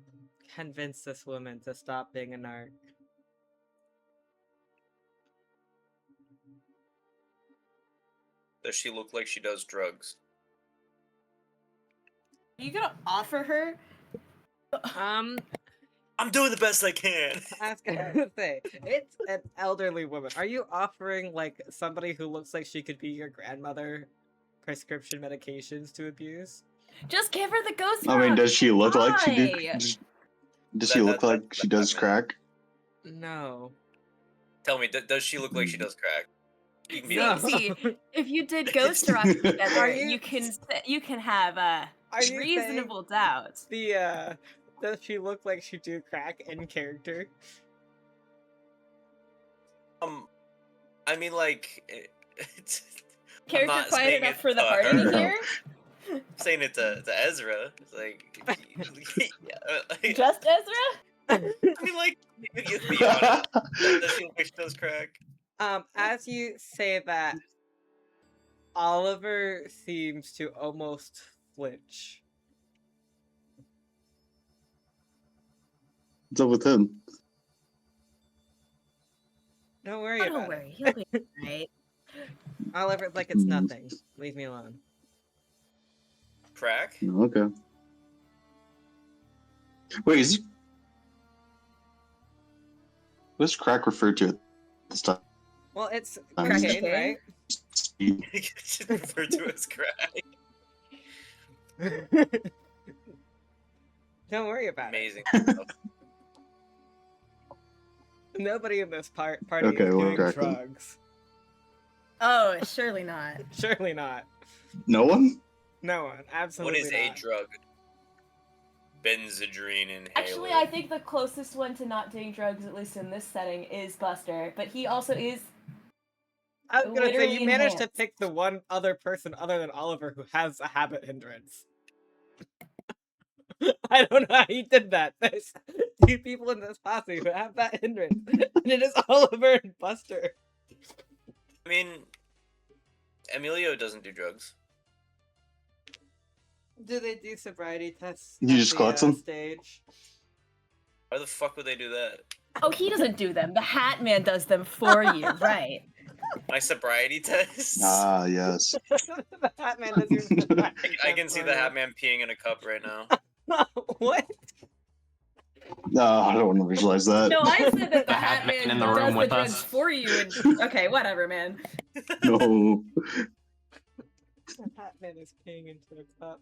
Speaker 2: convince this woman to stop being a narc?
Speaker 3: Does she look like she does drugs?
Speaker 5: Are you gonna offer her?
Speaker 2: I'm
Speaker 3: doing the best I can.
Speaker 2: I was gonna say, it's an elderly woman. Are you offering like somebody who looks like she could be your grandmother prescription medications to abuse?
Speaker 5: Just give her the ghost
Speaker 1: I mean,
Speaker 5: rock.
Speaker 1: does she look like she do?
Speaker 5: Why?
Speaker 1: Does she look like she does
Speaker 3: I mean,
Speaker 1: crack?
Speaker 2: No.
Speaker 3: Tell me, does she look like she does crack? You can be
Speaker 2: No.
Speaker 3: honest.
Speaker 5: See, if you did ghost rock together,
Speaker 2: Are you-
Speaker 5: you can have
Speaker 2: Are you saying
Speaker 5: reasonable doubts.
Speaker 2: does she look like she do crack in character?
Speaker 3: I mean, like, it's,
Speaker 5: Character
Speaker 3: not
Speaker 5: quiet
Speaker 3: saying
Speaker 5: enough
Speaker 3: it
Speaker 5: for the
Speaker 3: to
Speaker 5: party
Speaker 3: her.
Speaker 5: to hear?
Speaker 3: I'm saying it to Ezra. It's like, yeah,
Speaker 5: Just Ezra?
Speaker 3: I mean, like, you be honest. Does she look like she does crack?
Speaker 2: As you say that, Oliver seems to almost flinch.
Speaker 1: What's up with him?
Speaker 2: Don't worry
Speaker 5: Oh,
Speaker 2: about
Speaker 5: don't worry, he'll be alright.
Speaker 2: it. Oliver's like, it's nothing. Leave me alone.
Speaker 3: Crack?
Speaker 1: Oh, okay. Wait, is he... What's crack referred to at this time?
Speaker 2: Well, it's
Speaker 1: Crack
Speaker 2: cocaine,
Speaker 5: cocaine?
Speaker 2: right?
Speaker 3: It's referred to as crack.
Speaker 2: Don't worry about
Speaker 3: Amazing.
Speaker 2: it. Nobody in this party
Speaker 1: Okay,
Speaker 2: is
Speaker 1: well,
Speaker 2: doing
Speaker 1: crack then.
Speaker 2: drugs.
Speaker 5: Oh, surely not.
Speaker 2: Surely not.
Speaker 1: No one?
Speaker 2: No one.
Speaker 3: What
Speaker 2: Absolutely
Speaker 3: is
Speaker 2: not.
Speaker 3: a drug? Benzedrine inhaler.
Speaker 5: Actually, I think the closest one to not doing drugs, at least in this setting, is Buster. But he also is.
Speaker 2: I was gonna say,
Speaker 5: literally
Speaker 2: you managed to
Speaker 5: enhanced.
Speaker 2: pick the one other person other than Oliver who has a habit hindrance. I don't know how you did that. There's 2 people in this posse who have that hindrance, and it is Oliver and Buster.
Speaker 3: I mean, Emilio doesn't do drugs.
Speaker 2: Do they do sobriety tests
Speaker 1: You
Speaker 2: at
Speaker 1: just
Speaker 2: the
Speaker 1: caught some?
Speaker 2: stage?
Speaker 3: Why the fuck would they do that?
Speaker 5: Oh, he doesn't do them. The Hat Man does them for you, right?
Speaker 3: My sobriety test?
Speaker 1: Ah, yes.
Speaker 2: The Hat Man does your sobriety
Speaker 3: I can
Speaker 2: test
Speaker 3: see
Speaker 2: for
Speaker 3: the
Speaker 2: you.
Speaker 3: Hat Man peeing in a cup right now.
Speaker 2: What?
Speaker 1: No, I don't want to visualize that.
Speaker 5: No, I said that the Hat
Speaker 6: Hat Man
Speaker 5: Man
Speaker 6: in the
Speaker 5: does
Speaker 6: room
Speaker 5: the
Speaker 6: with
Speaker 5: drugs
Speaker 6: us.
Speaker 5: for you. And okay, whatever, man.
Speaker 1: No.
Speaker 2: The Hat Man is peeing into a cup.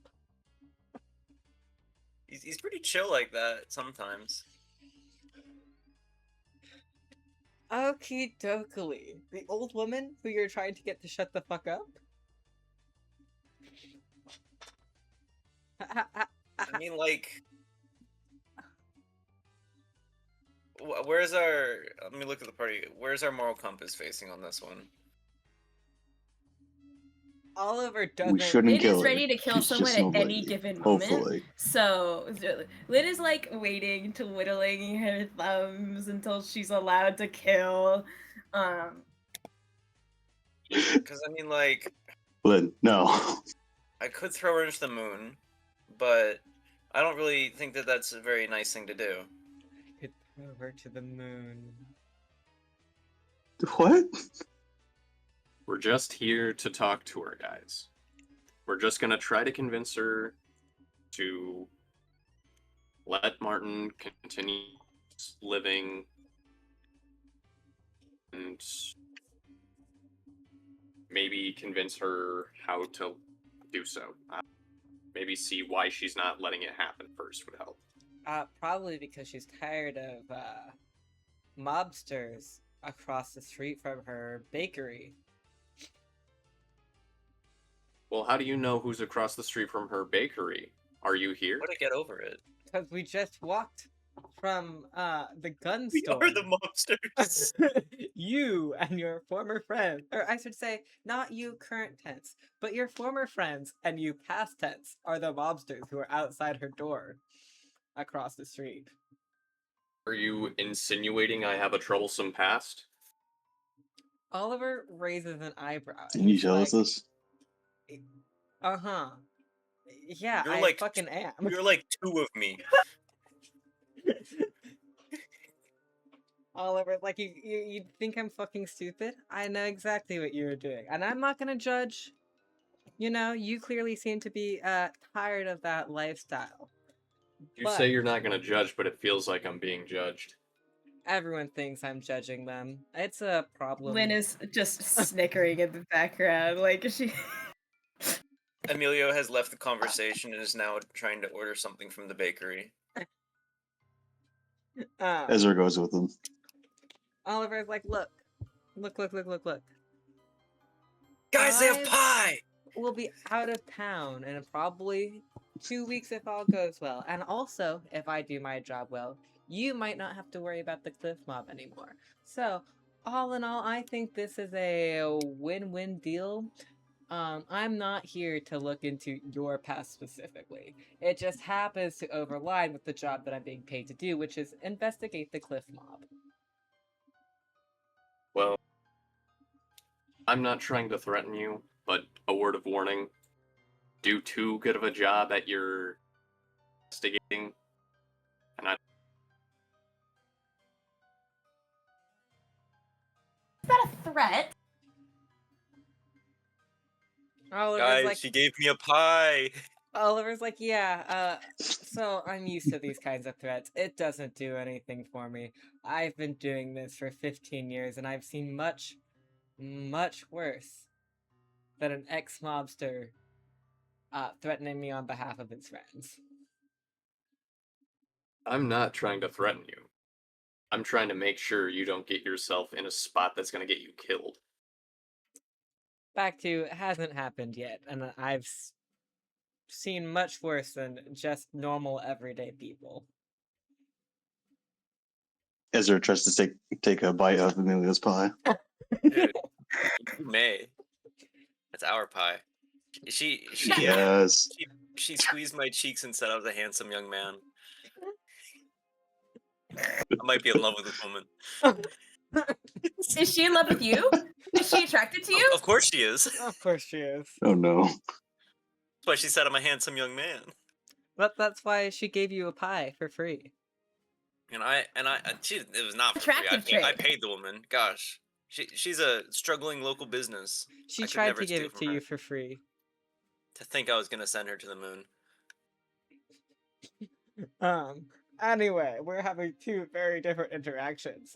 Speaker 3: He's pretty chill like that sometimes.
Speaker 2: Okie dokie. The old woman who you're trying to get to shut the fuck up?
Speaker 3: I mean, like, where's our? Let me look at the party. Where's our moral compass facing on this one?
Speaker 2: Oliver
Speaker 1: We
Speaker 2: doesn't.
Speaker 1: shouldn't
Speaker 5: Lynn
Speaker 1: kill
Speaker 5: is
Speaker 1: her.
Speaker 5: ready to kill
Speaker 1: She's
Speaker 5: someone
Speaker 1: just
Speaker 5: at
Speaker 1: an old
Speaker 5: any
Speaker 1: lady.
Speaker 5: given moment.
Speaker 1: Hopefully.
Speaker 5: So Lynn is like waiting to whittling her thumbs until she's allowed to kill.
Speaker 3: Because I mean, like,
Speaker 1: Lynn, no.
Speaker 3: I could throw her into the moon, but I don't really think that that's a very nice thing to do.
Speaker 2: I could throw her to the moon.
Speaker 1: What?
Speaker 6: We're just here to talk to her, guys. We're just gonna try to convince her to let Martin continue living and maybe convince her how to do so. Maybe see why she's not letting it happen first would help.
Speaker 2: Probably because she's tired of mobsters across the street from her bakery.
Speaker 6: Well, how do you know who's across the street from her bakery? Are you here?
Speaker 3: How to get over it?
Speaker 2: Because we just walked from the gun
Speaker 3: We
Speaker 2: store.
Speaker 3: are the mobsters.
Speaker 2: You and your former friend, or I should say, not you current tense, but your former friends and you past tense are the mobsters who are outside her door across the street.
Speaker 6: Are you insinuating I have a troublesome past?
Speaker 2: Oliver raises an eyebrow.
Speaker 1: Can you
Speaker 2: He's
Speaker 1: tell us
Speaker 2: like,
Speaker 1: this?
Speaker 2: uh-huh. Yeah,
Speaker 3: You're
Speaker 2: I
Speaker 3: like-
Speaker 2: fucking am.
Speaker 3: You're like 2 of me.
Speaker 2: Oliver, like, you think I'm fucking stupid? I know exactly what you were doing. And I'm not gonna judge. You know, you clearly seem to be tired of that lifestyle.
Speaker 6: You
Speaker 2: But-
Speaker 6: say you're not gonna judge, but it feels like I'm being judged.
Speaker 2: Everyone thinks I'm judging them. It's a problem.
Speaker 5: Lynn is just snickering in the background, like she.
Speaker 3: Emilio has left the conversation and is now trying to order something from the bakery.
Speaker 1: Ezra goes with him.
Speaker 2: Oliver's like, look.
Speaker 3: Guys, they have
Speaker 2: I've-
Speaker 3: pie!
Speaker 2: We'll be out of town in probably 2 weeks if all goes well. And also, if I do my job well, you might not have to worry about the cliff mob anymore. So, all in all, I think this is a win-win deal. I'm not here to look into your past specifically. It just happens to overline with the job that I'm being paid to do, which is investigate the cliff mob.
Speaker 6: Well, I'm not trying to threaten you, but a word of warning. Do too good of a job at your investigating, and I
Speaker 5: Is that a threat?
Speaker 2: Oliver's like,
Speaker 3: she gave me a pie!
Speaker 2: Oliver's like, yeah, so I'm used to these kinds of threats. It doesn't do anything for me. I've been doing this for 15 years, and I've seen much, much worse than an ex-mobster threatening me on behalf of his friends.
Speaker 6: I'm not trying to threaten you. I'm trying to make sure you don't get yourself in a spot that's gonna get you killed.
Speaker 2: Back to, it hasn't happened yet, and I've seen much worse than just normal everyday people.
Speaker 1: Ezra tries to take a bite of Emilio's pie.
Speaker 3: Dude, you may. That's our pie. She
Speaker 1: Yes.
Speaker 3: she squeezed my cheeks and said I was a handsome young man. I might be in love with this woman.
Speaker 5: Is she in love with you? Is she attracted to you?
Speaker 3: Of course she is.
Speaker 2: Of course she is.
Speaker 1: Oh no.
Speaker 3: That's why she said I'm a handsome young man.
Speaker 2: But that's why she gave you a pie for free.
Speaker 3: And it was not for free.
Speaker 5: Attractive
Speaker 3: I
Speaker 5: trait.
Speaker 3: paid the woman. Gosh, she's a struggling local business.
Speaker 2: She
Speaker 3: I could
Speaker 2: tried
Speaker 3: never
Speaker 2: to give
Speaker 3: steal
Speaker 2: it
Speaker 3: from
Speaker 2: to
Speaker 3: her.
Speaker 2: you for free.
Speaker 3: To think I was gonna send her to the moon.
Speaker 2: Anyway, we're having two very different interactions.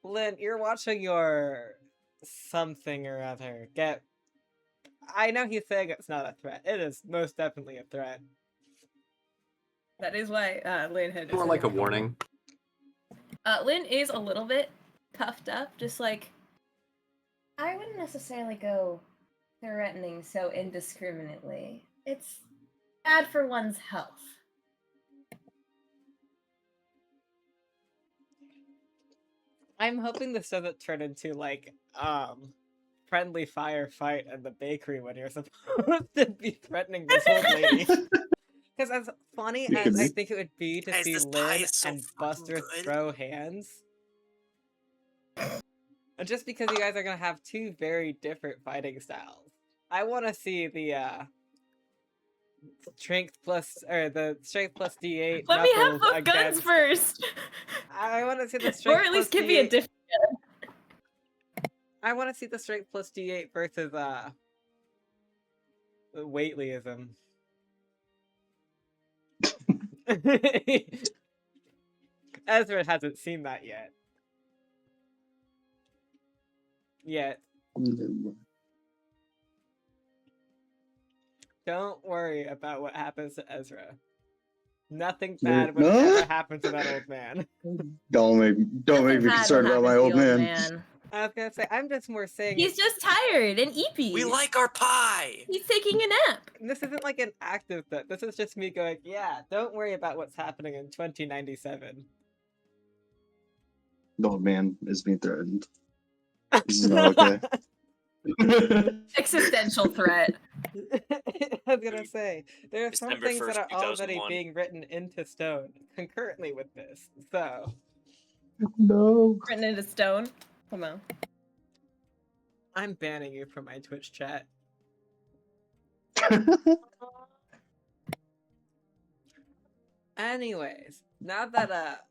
Speaker 2: Lynn, you're watching your something or other get. I know he's saying it's not a threat. It is most definitely a threat.
Speaker 5: That is why Lynn had.
Speaker 6: More like a warning.
Speaker 5: Lynn is a little bit puffed up, just like. I wouldn't necessarily go threatening so indiscriminately. It's bad for one's health.
Speaker 2: I'm hoping this doesn't turn into like friendly firefight at the bakery when you're supposed to be threatening this old lady. Because as funny
Speaker 1: It
Speaker 2: as
Speaker 1: could
Speaker 2: I
Speaker 1: be.
Speaker 2: think it would be to
Speaker 3: Guys,
Speaker 2: see
Speaker 3: this pie
Speaker 2: Lynn
Speaker 3: is so
Speaker 2: and
Speaker 3: fucking
Speaker 2: Buster
Speaker 3: good.
Speaker 2: throw hands, and just because you guys are gonna have two very different fighting styles, I want to see the strength plus D8.
Speaker 5: Let me have
Speaker 2: knuckles
Speaker 5: both guns
Speaker 2: against-
Speaker 5: first,
Speaker 2: I want to see the strength
Speaker 5: or at least
Speaker 2: plus
Speaker 5: give me a
Speaker 2: D8.
Speaker 5: different.
Speaker 2: I want to see the strength plus D8 versus the Waitleyism. Ezra hasn't seen that yet. Don't worry about what happens to Ezra. Nothing bad would
Speaker 1: No?
Speaker 2: ever happen to that old man.
Speaker 1: Don't make me
Speaker 5: Nothing bad
Speaker 1: concerned
Speaker 5: will
Speaker 1: about my
Speaker 5: happen
Speaker 1: old
Speaker 5: to the
Speaker 1: man.
Speaker 2: I was gonna say, I'm just more saying
Speaker 5: He's just tired and eepy.
Speaker 3: We like our pie.
Speaker 5: He's taking a nap.
Speaker 2: this isn't like an active threat. This is just me going, yeah, don't worry about what's happening in 2097.
Speaker 1: The old man is being threatened. This is not okay.
Speaker 5: Existential threat.
Speaker 2: I was gonna say, there are some
Speaker 3: December
Speaker 2: things that
Speaker 3: 1st,
Speaker 2: are already
Speaker 3: 2001.
Speaker 2: being written into stone concurrently with this. So,
Speaker 1: No.
Speaker 5: Written into stone. Come on.
Speaker 2: I'm banning you from my Twitch chat. Anyways, now that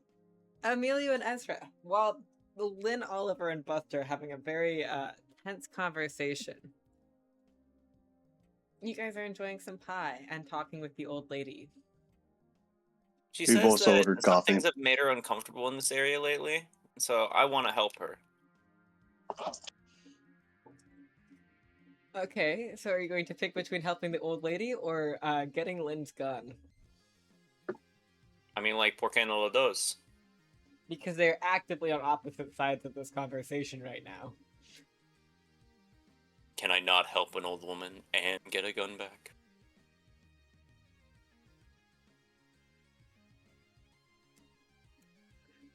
Speaker 2: Emilio and Ezra, while Lynn, Oliver, and Buster are having a very tense conversation, you guys are enjoying some pie and talking with the old lady.
Speaker 3: She
Speaker 1: We've
Speaker 3: says
Speaker 1: also
Speaker 3: that
Speaker 1: ordered
Speaker 3: some
Speaker 1: coffee.
Speaker 3: things have made her uncomfortable in this area lately, so I want to help her.
Speaker 2: Okay, so are you going to pick between helping the old lady or getting Lynn's gun?
Speaker 3: I mean, like, por qué no lo dos?
Speaker 2: Because they're actively on opposite sides of this conversation right now.
Speaker 3: Can I not help an old woman and get a gun back?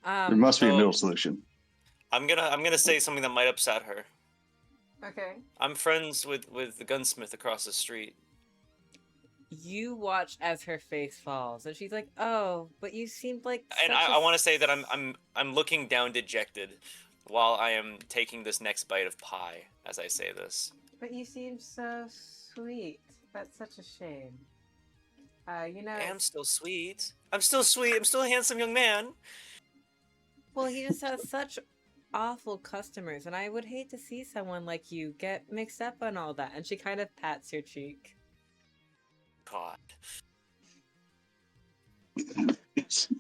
Speaker 1: There must be a
Speaker 3: so-
Speaker 1: middle solution.
Speaker 3: I'm gonna say something that might upset her.
Speaker 2: Okay.
Speaker 3: I'm friends with the gunsmith across the street.
Speaker 2: You watch as her face falls, and she's like, "Oh, but you seemed like."
Speaker 3: And I want to say that I'm looking down dejected while I am taking this next bite of pie as I say this.
Speaker 2: But you seem so sweet. That's such a shame. You know.
Speaker 3: I am still sweet. I'm still sweet. I'm still a handsome young man.
Speaker 2: Well, he just has such awful customers, and I would hate to see someone like you get mixed up on all that. And she kind of pats your cheek.
Speaker 3: God.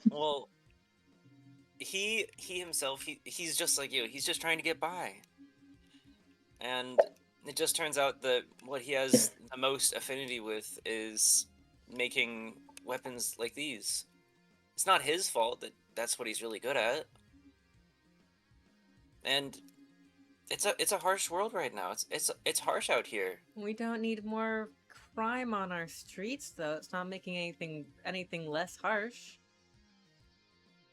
Speaker 3: Well, he himself, he's just like you. He's just trying to get by. And it just turns out that what he has the most affinity with is making weapons like these. It's not his fault that that's what he's really good at. And it's a harsh world right now. It's harsh out here.
Speaker 2: We don't need more crime on our streets, though. It's not making anything less harsh.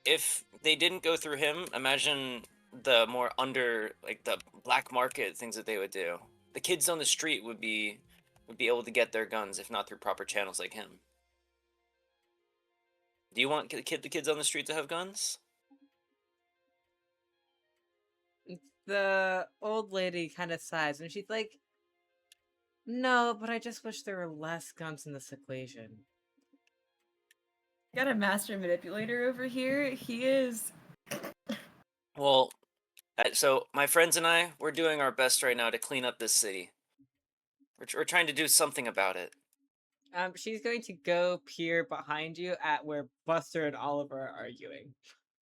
Speaker 3: If they didn't go through him, imagine the more like the black market things that they would do. The kids on the street would be able to get their guns if not through proper channels like him. Do you want the kids on the street to have guns?
Speaker 2: The old lady kind of sighs, and she's like, "No, but I just wish there were less guns in this equation."
Speaker 5: Got a master manipulator over here. He is.
Speaker 3: Well, so my friends and I, we're doing our best right now to clean up this city. We're trying to do something about it.
Speaker 2: She's going to go peer behind you at where Buster and Oliver are arguing,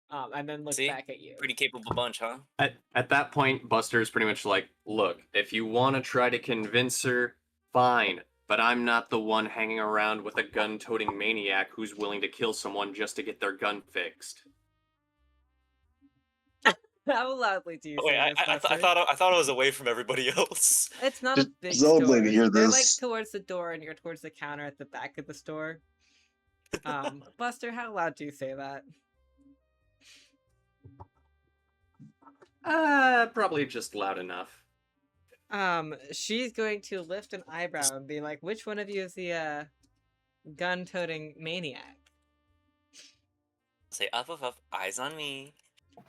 Speaker 2: and then look
Speaker 3: See?
Speaker 2: back at you.
Speaker 3: Pretty capable bunch, huh?
Speaker 6: At that point, Buster's pretty much like, look, if you want to try to convince her, fine. But I'm not the one hanging around with a gun-toting maniac who's willing to kill someone just to get their gun fixed.
Speaker 2: How loudly do you
Speaker 3: Wait,
Speaker 2: say this,
Speaker 3: I
Speaker 2: Buster?
Speaker 3: thought I was away from everybody else.
Speaker 2: It's not
Speaker 1: Does
Speaker 2: a big
Speaker 1: the old
Speaker 2: store.
Speaker 1: lady hear
Speaker 2: They're like
Speaker 1: this?
Speaker 2: towards the door, and you're towards the counter at the back of the store. Buster, how loud do you say that?
Speaker 6: Probably just loud enough.
Speaker 2: She's going to lift an eyebrow and be like, "Which one of you is the gun-toting maniac?"
Speaker 3: Say up, eyes on me.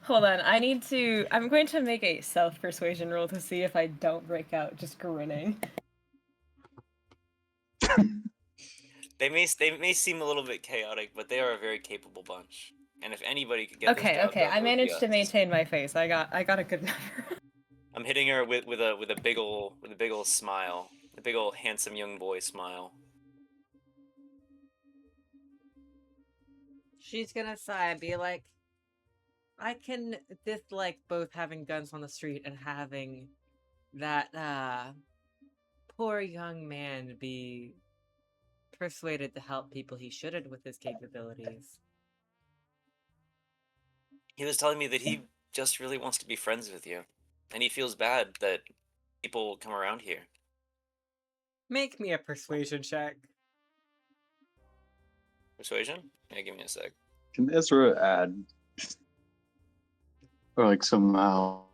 Speaker 5: Hold on, I'm going to make a self-persuasion roll to see if I don't break out just grinning.
Speaker 3: They may seem a little bit chaotic, but they are a very capable bunch. And if anybody could get this
Speaker 5: Okay,
Speaker 3: job
Speaker 5: okay,
Speaker 3: done,
Speaker 5: I
Speaker 3: it would be
Speaker 5: managed to
Speaker 3: us.
Speaker 5: maintain my face. I got a good number.
Speaker 3: I'm hitting her with a big ol' smile, a big ol' handsome young boy smile.
Speaker 2: She's gonna sigh and be like, "I can dislike both having guns on the street and having that poor young man be persuaded to help people he shouldn't with his capabilities."
Speaker 3: He was telling me that he just really wants to be friends with you, and he feels bad that people come around here.
Speaker 2: Make me a persuasion check.
Speaker 3: Persuasion? Yeah, give me a sec.
Speaker 1: Can Ezra add, or like somehow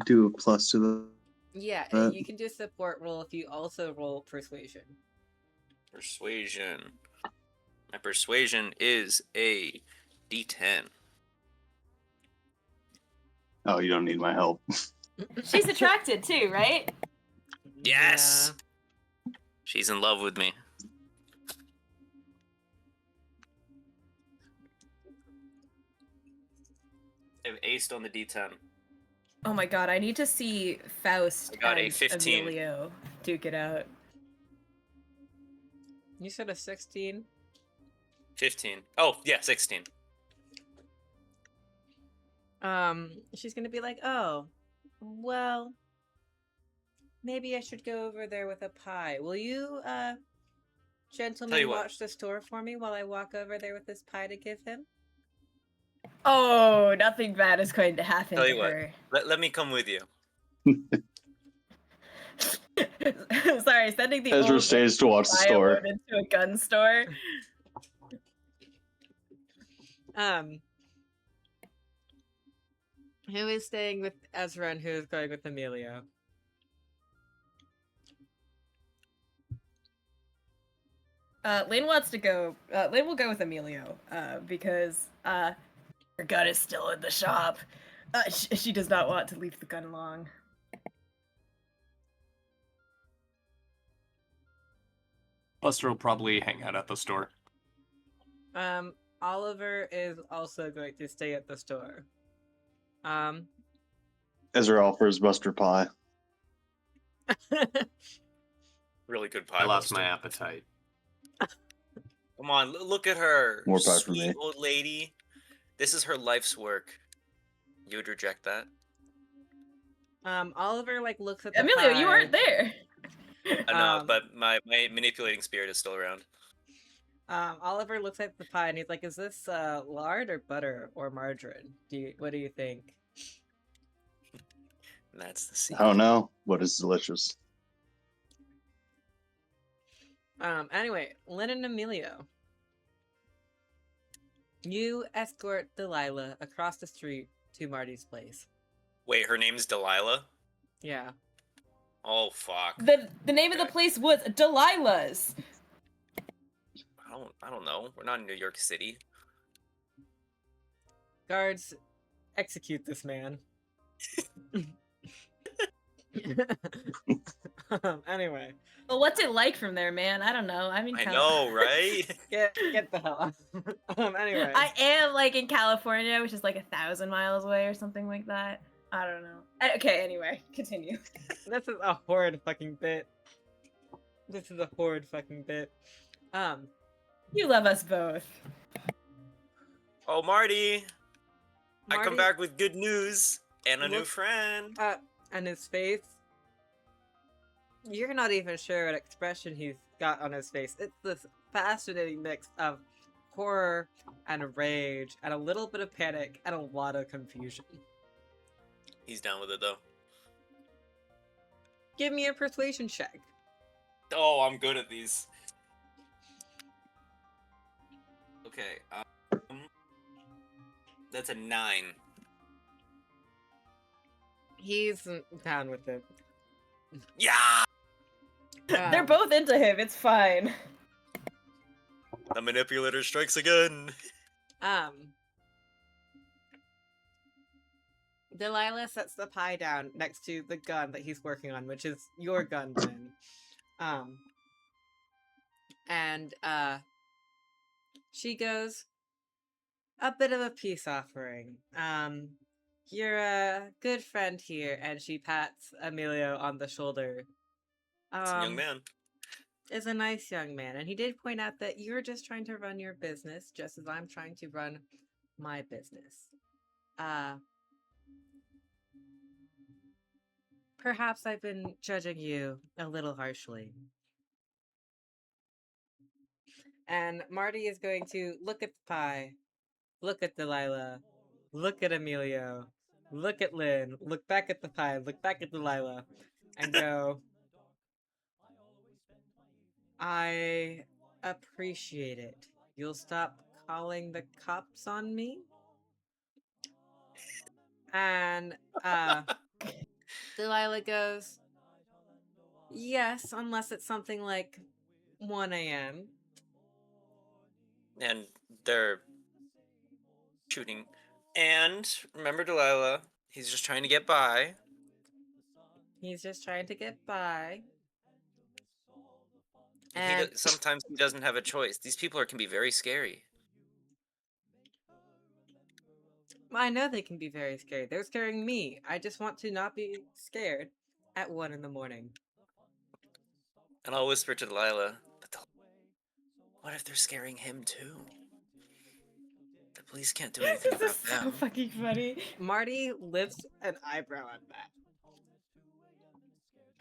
Speaker 1: do a plus to the?
Speaker 2: Yeah, you can do support roll if you also roll persuasion.
Speaker 3: Persuasion. My persuasion is a D10.
Speaker 1: Oh, you don't need my help.
Speaker 5: She's attracted too, right?
Speaker 3: Yes! She's in love with me. I've aced on the D10.
Speaker 5: Oh my god, I need to see Faust
Speaker 3: I got a
Speaker 5: and
Speaker 3: 15.
Speaker 5: Emilio duke it out.
Speaker 2: You said a 16?
Speaker 3: 15. Oh, yeah, 16.
Speaker 2: She's gonna be like, "Oh, well, maybe I should go over there with a pie. Will you,
Speaker 3: Tell
Speaker 2: gentlemen,
Speaker 3: you what.
Speaker 2: watch the store for me while I walk over there with this pie to give him?"
Speaker 5: Oh, nothing bad is going to happen
Speaker 3: Tell
Speaker 5: to
Speaker 3: you what.
Speaker 5: her.
Speaker 3: Let me come with you.
Speaker 5: Sorry, sending the
Speaker 1: Ezra
Speaker 5: old
Speaker 1: stays to watch the
Speaker 5: guy
Speaker 1: store.
Speaker 5: alone into a gun store.
Speaker 2: Who is staying with Ezra and who is going with Emilio?
Speaker 5: Lynn wants to go. Lynn will go with Emilio because her gun is still in the shop. She does not want to leave the gun long.
Speaker 6: Buster will probably hang out at the store.
Speaker 2: Oliver is also going to stay at the store.
Speaker 1: Ezra offers Buster pie.
Speaker 3: Really good pie.
Speaker 6: I lost
Speaker 3: Buster.
Speaker 6: my appetite.
Speaker 3: Come on, look at her.
Speaker 1: More pie for
Speaker 3: Sweet
Speaker 1: me.
Speaker 3: old lady. This is her life's work. You would reject that?
Speaker 2: Oliver looks at the
Speaker 5: Emilio,
Speaker 2: pie.
Speaker 5: you weren't there.
Speaker 3: I know, but my manipulating spirit is still around.
Speaker 2: Oliver looks at the pie and he's like, "Is this lard or butter or margarine? What do you think?"
Speaker 3: And that's the secret.
Speaker 1: I don't know, but it's delicious.
Speaker 2: Anyway, Lynn and Emilio. You escort Delilah across the street to Marty's place.
Speaker 3: Wait, her name's Delilah?
Speaker 2: Yeah.
Speaker 3: Oh, fuck.
Speaker 5: The name of the
Speaker 3: Okay.
Speaker 5: place was Delilah's.
Speaker 3: I don't know. We're not in New York City.
Speaker 2: Guards, execute this man. Anyway,
Speaker 5: Well, what's it like from there, man? I don't know. I'm in
Speaker 3: I know, right?
Speaker 2: get the hell out. Anyway,
Speaker 5: I am like in California, which is like 1,000 miles away or something like that. I don't know. Okay, anyway, continue.
Speaker 2: this is a horrid fucking bit. This is a horrid fucking bit.
Speaker 5: You love us both.
Speaker 3: Oh, Marty! I come
Speaker 2: Marty,
Speaker 3: back with good news and a new
Speaker 2: look-
Speaker 3: friend.
Speaker 2: and his face. You're not even sure what expression he's got on his face. It's this fascinating mix of horror and rage and a little bit of panic and a lot of confusion.
Speaker 3: He's down with it, though.
Speaker 2: Give me a persuasion check.
Speaker 3: Oh, I'm good at these. Okay, that's a 9.
Speaker 2: He's down with it.
Speaker 3: Yeah!
Speaker 5: They're both into him. It's fine.
Speaker 3: The manipulator strikes again.
Speaker 2: Delilah sets the pie down next to the gun that he's working on, which is your gun, Lynn. And she goes, a bit of a peace offering. You're a good friend here, and she pats Emilio on the shoulder.
Speaker 3: It's a young man.
Speaker 2: Is a nice young man, and he did point out that you're just trying to run your business, just as I'm trying to run my business. Perhaps I've been judging you a little harshly. And Marty is going to look at the pie, look at Delilah, look at Emilio, look at Lynn, look back at the pie, look back at Delilah, and go, I appreciate it. You'll stop calling the cops on me? And Delilah goes, yes, unless it's something like 1 a.m.
Speaker 3: And they're shooting. And remember Delilah, he's just trying to get by.
Speaker 2: He's just trying to get by.
Speaker 3: And
Speaker 2: And
Speaker 3: sometimes he doesn't have a choice. These people can be very scary.
Speaker 2: I know they can be very scary. They're scaring me. I just want to not be scared at 1 in the morning.
Speaker 3: And I'll whisper to Delilah, what if they're scaring him too? The police can't do anything
Speaker 5: This
Speaker 3: about
Speaker 5: is so
Speaker 3: them.
Speaker 5: fucking funny.
Speaker 2: Marty lifts an eyebrow at that.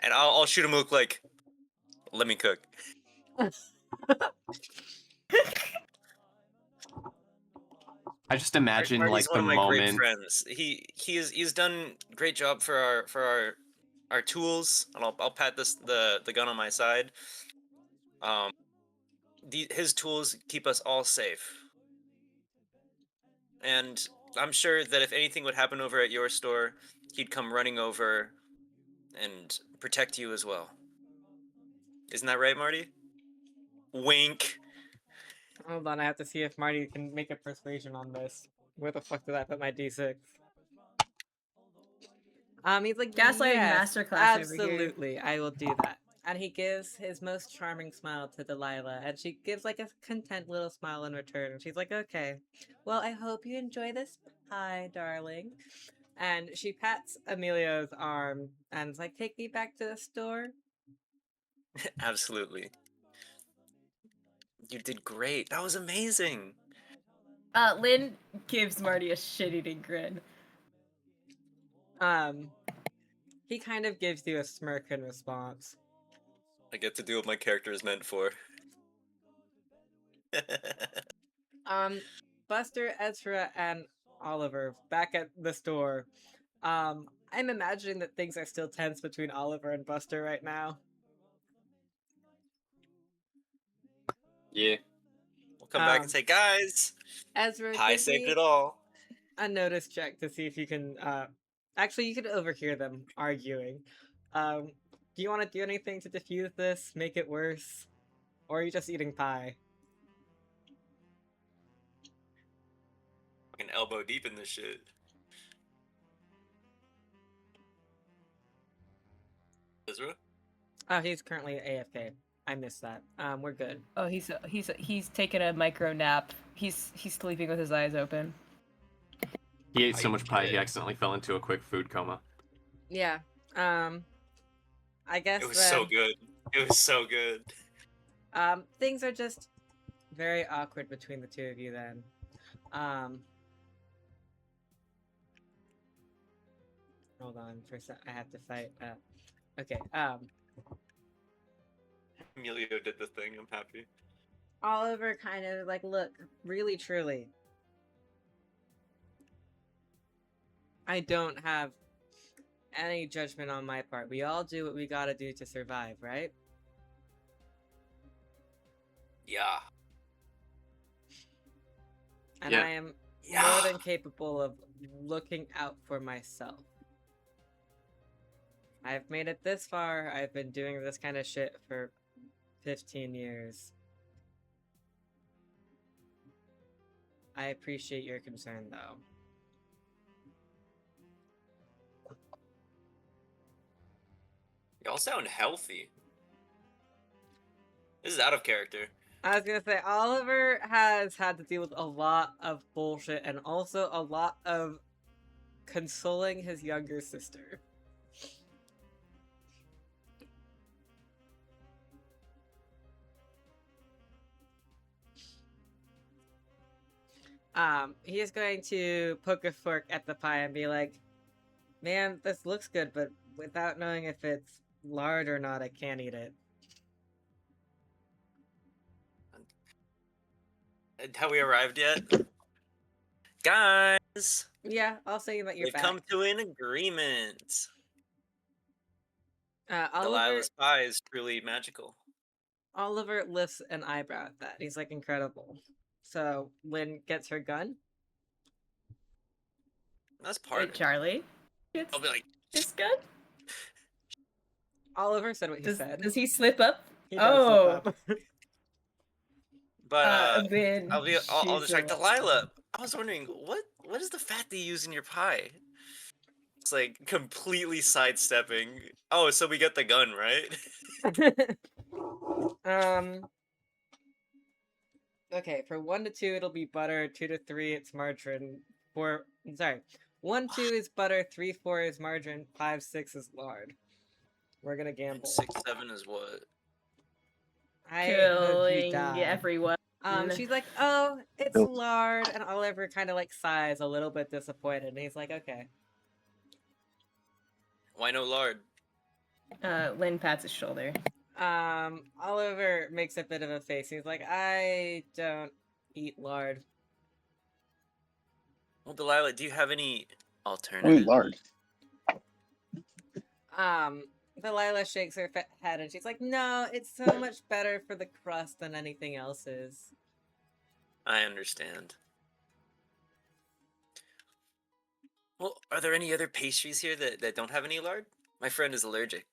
Speaker 3: And I'll shoot him a look like, let me cook.
Speaker 6: I just imagine
Speaker 3: Marty's
Speaker 6: like the
Speaker 3: one of my great
Speaker 6: moment.
Speaker 3: friends. He's done a great job for our tools, and I'll pat the gun on my side. His tools keep us all safe, and I'm sure that if anything would happen over at your store, he'd come running over and protect you as well. Isn't that right, Marty? Wink.
Speaker 2: Hold on, I have to see if Marty can make a persuasion on this. Where the fuck did I put my d6? He's like,
Speaker 5: Gaslighting
Speaker 2: yes,
Speaker 5: masterclass over here.
Speaker 2: absolutely, I will do that. And he gives his most charming smile to Delilah, and she gives like a content little smile in return. And she's like, okay, well, I hope you enjoy this pie, darling. And she pats Emilio's arm and is like, take me back to the store.
Speaker 3: Absolutely. You did great. That was amazing.
Speaker 5: Lynn gives Marty a shit-eating grin.
Speaker 2: He kind of gives you a smirk in response.
Speaker 3: I get to do what my character is meant for.
Speaker 2: Buster, Ezra, and Oliver back at the store. I'm imagining that things are still tense between Oliver and Buster right now.
Speaker 6: Yeah.
Speaker 3: We'll come back and say, guys,
Speaker 2: Ezra,
Speaker 3: I
Speaker 2: give
Speaker 3: saved
Speaker 2: me
Speaker 3: it all.
Speaker 2: a notice check to see if you can. Actually, you can overhear them arguing. Do you want to do anything to diffuse this, make it worse, or are you just eating pie?
Speaker 3: Fucking elbow deep in this shit. Ezra?
Speaker 2: Oh, he's currently AFK. I missed that. We're good.
Speaker 5: Oh, he's taking a micro nap. He's sleeping with his eyes open.
Speaker 6: He ate so
Speaker 3: I
Speaker 6: much pie, he
Speaker 3: did.
Speaker 6: accidentally fell into a quick food coma.
Speaker 2: Yeah. I guess
Speaker 3: It was
Speaker 2: then,
Speaker 3: so good. It was so good.
Speaker 2: things are just very awkward between the two of you then. Hold on for a sec. I have to fight. Okay.
Speaker 3: Emilio did the thing. I'm happy.
Speaker 2: Oliver kind of like, look, really, truly, I don't have any judgment on my part. We all do what we gotta do to survive, right?
Speaker 3: Yeah.
Speaker 2: And
Speaker 6: Yeah.
Speaker 2: I am
Speaker 3: Yeah.
Speaker 2: more than capable of looking out for myself. I've made it this far. I've been doing this kind of shit for 15 years. I appreciate your concern, though.
Speaker 3: Y'all sound healthy. This is out of character.
Speaker 2: I was gonna say, Oliver has had to deal with a lot of bullshit and also a lot of consoling his younger sister. He is going to poke a fork at the pie and be like, man, this looks good, but without knowing if it's lard or not, I can't eat it.
Speaker 3: Have we arrived yet? Guys!
Speaker 2: Yeah, I'll say that you're
Speaker 3: We've
Speaker 2: back.
Speaker 3: come to an agreement.
Speaker 2: Oliver,
Speaker 3: Delilah's pie is truly magical.
Speaker 2: Oliver lifts an eyebrow at that. He's like, incredible. So, Lynn gets her gun.
Speaker 3: That's part of
Speaker 5: Wait,
Speaker 3: it.
Speaker 5: Charlie?
Speaker 3: I'll be like,
Speaker 5: It's good.
Speaker 2: Oliver said what he said.
Speaker 5: Does he slip up?
Speaker 2: He does slip up.
Speaker 3: but
Speaker 5: Then
Speaker 3: I'll
Speaker 5: she's
Speaker 3: distract
Speaker 5: the one.
Speaker 3: Delilah. I was wondering, what is the fat that you use in your pie? It's like completely sidestepping. Oh, so we get the gun, right?
Speaker 2: Okay, for 1 to 2 it'll be butter, 2 to 3 it's margarine, 1, 2 is butter, 3, 4 is margarine, 5, 6 is lard. We're gonna
Speaker 3: And
Speaker 2: gamble.
Speaker 3: 6, 7 is what?
Speaker 2: I hope you
Speaker 5: Killing
Speaker 2: die.
Speaker 5: everyone.
Speaker 2: She's like, oh, it's lard, and Oliver kind of like sighs a little bit disappointed, and he's like, okay.
Speaker 3: Why no lard?
Speaker 5: Lynn pats his shoulder.
Speaker 2: Oliver makes a bit of a face. He's like, I don't eat lard.
Speaker 3: Well, Delilah, do you have any
Speaker 1: I
Speaker 3: alternative?
Speaker 1: mean, lard.
Speaker 2: Delilah shakes her head and she's like, no, it's so much better for the crust than anything else is.
Speaker 3: I understand. Well, are there any other pastries here that don't have any lard? My friend is allergic.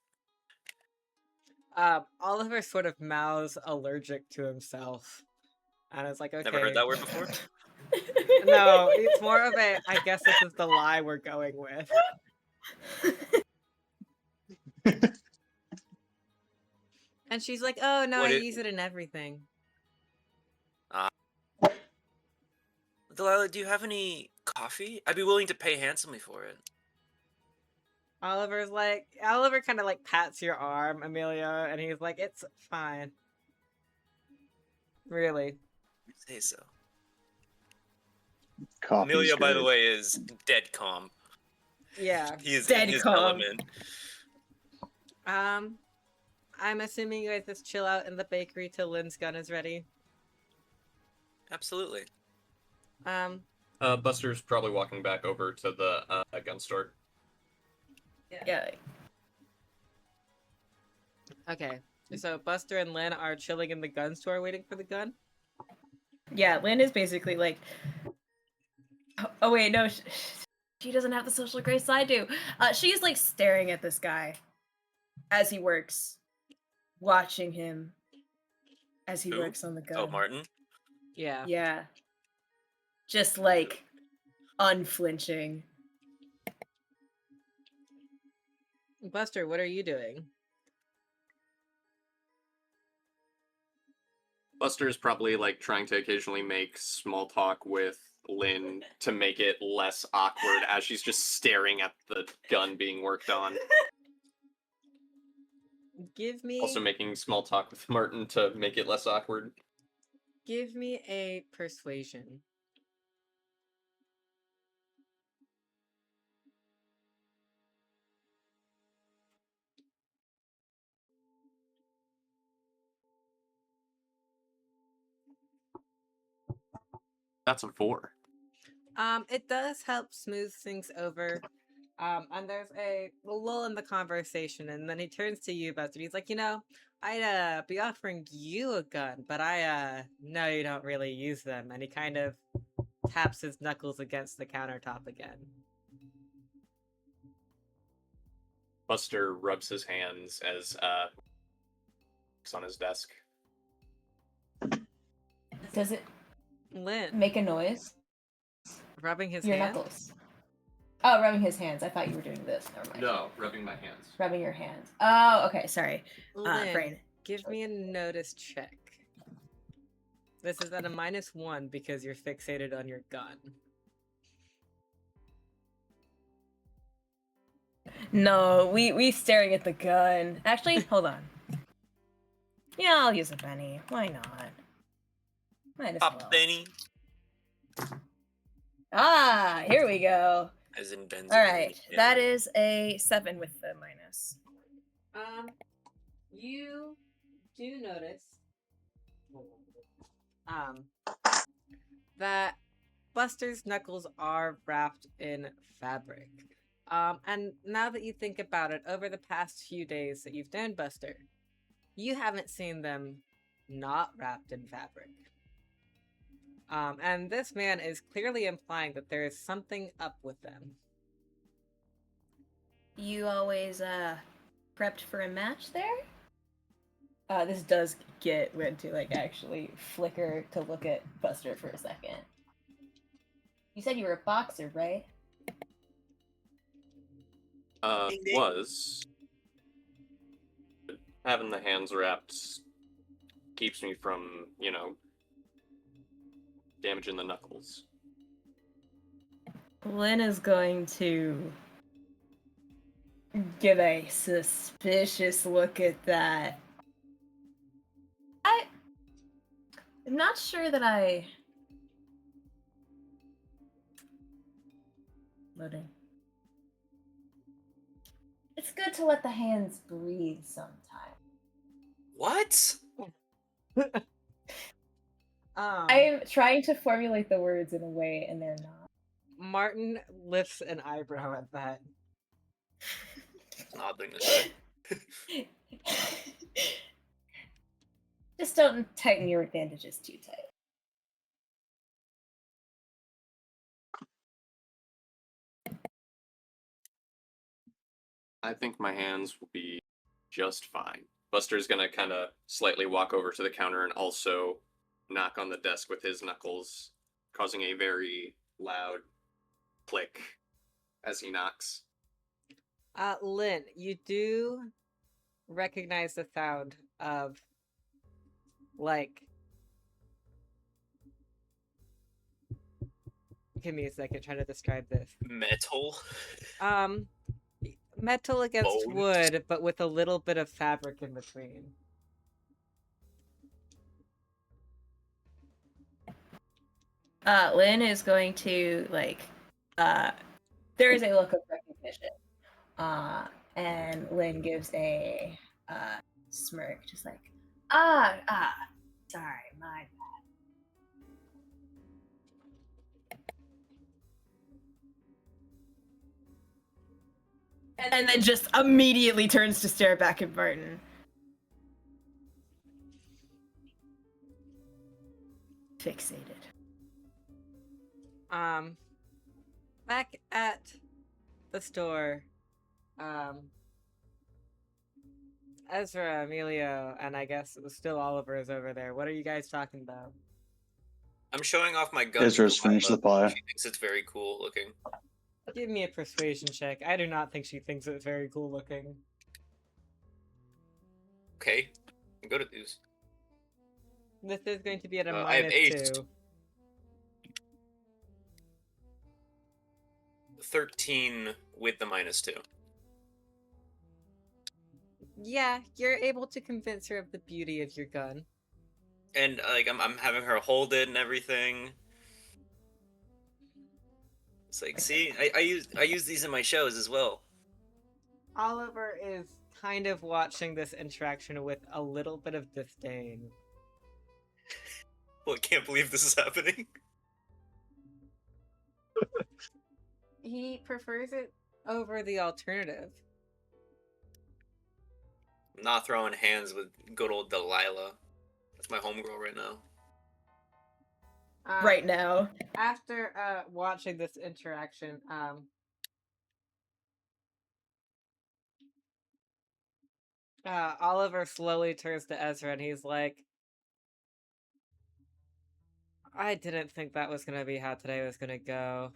Speaker 2: Oliver sort of mouths allergic to himself. And it's like, okay.
Speaker 3: Never heard that word before?
Speaker 2: No, it's more of a, I guess this is the lie we're going with. And she's like, oh, no, I use it in everything.
Speaker 3: Delilah, do you have any coffee? I'd be willing to pay handsomely for it.
Speaker 2: Oliver kind of like pats your arm, Emilio, and he's like, it's fine. Really.
Speaker 3: Say so.
Speaker 1: Coffee's
Speaker 3: Emilio, by the
Speaker 1: great.
Speaker 3: way, is dead calm.
Speaker 2: Yeah.
Speaker 3: He is
Speaker 5: Dead
Speaker 3: in his
Speaker 5: calm.
Speaker 3: element.
Speaker 2: I'm assuming you guys just chill out in the bakery till Lynn's gun is ready.
Speaker 3: Absolutely.
Speaker 6: Buster's probably walking back over to the gun store.
Speaker 5: Yeah.
Speaker 2: Okay. So Buster and Lynn are chilling in the gun store waiting for the gun?
Speaker 5: Yeah, Lynn is basically like, oh wait, no, she doesn't have the social grace I do. She's like staring at this guy as he works, watching him as he
Speaker 3: Who?
Speaker 5: works on the gun.
Speaker 3: Oh, Martin.
Speaker 2: Yeah.
Speaker 5: Yeah. Just like unflinching.
Speaker 2: Buster, what are you doing?
Speaker 6: Buster's probably like trying to occasionally make small talk with Lynn to make it less awkward as she's just staring at the gun being worked on.
Speaker 2: Give me
Speaker 6: Also making small talk with Martin to make it less awkward.
Speaker 2: give me a persuasion.
Speaker 6: That's a 4.
Speaker 2: It does help smooth things over. And there's a lull in the conversation, and then he turns to you, Buster. He's like, I'd be offering you a gun, but I know you don't really use them. And he kind of taps his knuckles against the countertop again.
Speaker 6: Buster rubs his hands as looks on his desk.
Speaker 5: Does it
Speaker 2: Lynn,
Speaker 5: make a noise?
Speaker 2: rubbing his
Speaker 5: Your
Speaker 2: hand.
Speaker 5: knuckles. Oh, rubbing his hands. I thought you were doing this. Never mind.
Speaker 6: No, rubbing my hands.
Speaker 5: Rubbing your hands. Oh, okay. Sorry.
Speaker 2: Lynn,
Speaker 5: Brain.
Speaker 2: give me a notice check. This is at a -1 because you're fixated on your gun.
Speaker 5: No, we staring at the gun. Actually, hold on. Yeah, I'll use a penny. Why not? Might as
Speaker 3: Pop
Speaker 5: well.
Speaker 3: Benny.
Speaker 5: Ah, here we go.
Speaker 3: As in Ben's.
Speaker 5: All right, that is a 7 with the minus.
Speaker 2: You do notice, that Buster's knuckles are wrapped in fabric. And now that you think about it, over the past few days that you've known Buster, you haven't seen them not wrapped in fabric. And this man is clearly implying that there is something up with them.
Speaker 5: You always prepped for a match there? This does get Red to like actually flicker to look at Buster for a second. You said you were a boxer, right?
Speaker 3: Ding, ding.
Speaker 6: Was. Having the hands wrapped keeps me from, damaging the knuckles.
Speaker 5: Lynn is going to give a suspicious look at that. I'm not sure that I... Loading. It's good to let the hands breathe sometime.
Speaker 3: What?
Speaker 5: I'm trying to formulate the words in a way, and they're not.
Speaker 2: Martin lifts an eyebrow at that.
Speaker 3: Odd thing to say.
Speaker 5: Just don't tighten your bandages too tight.
Speaker 6: I think my hands will be just fine. Buster's gonna kind of slightly walk over to the counter and also knock on the desk with his knuckles, causing a very loud click as he knocks.
Speaker 2: Lynn, you do recognize the sound of, like... Give me a second, trying to describe this.
Speaker 3: Metal.
Speaker 2: Metal against
Speaker 3: Bones.
Speaker 2: wood, but with a little bit of fabric in between.
Speaker 5: Lynn is going to, there is a look of recognition. And Lynn gives a smirk, just like, sorry, my bad. And then just immediately turns to stare back at Martin. fixated.
Speaker 2: Back at the store, Ezra, Emilio, and I guess it was still Oliver is over there. What are you guys talking about?
Speaker 3: I'm showing off my gun. to
Speaker 1: Ezra's finished the
Speaker 3: Delilah.
Speaker 1: pie.
Speaker 3: She thinks it's very cool looking.
Speaker 2: Give me a persuasion check. I do not think she thinks it's very cool looking.
Speaker 3: Okay, I'm good at these.
Speaker 2: This is going to be at a
Speaker 3: I have
Speaker 2: -2.
Speaker 3: aced. 13 with the -2.
Speaker 2: Yeah, you're able to convince her of the beauty of your gun.
Speaker 3: And like I'm having her hold it and everything. It's like, see, I use these in my shows as well.
Speaker 2: Oliver is kind of watching this interaction with a little bit of disdain.
Speaker 3: Well, I can't believe this is happening.
Speaker 2: He prefers it over the alternative.
Speaker 3: I'm not throwing hands with good old Delilah. That's my homegirl right now.
Speaker 5: Right now.
Speaker 2: After watching this interaction, Oliver slowly turns to Ezra and he's like, I didn't think that was gonna be how today was gonna go.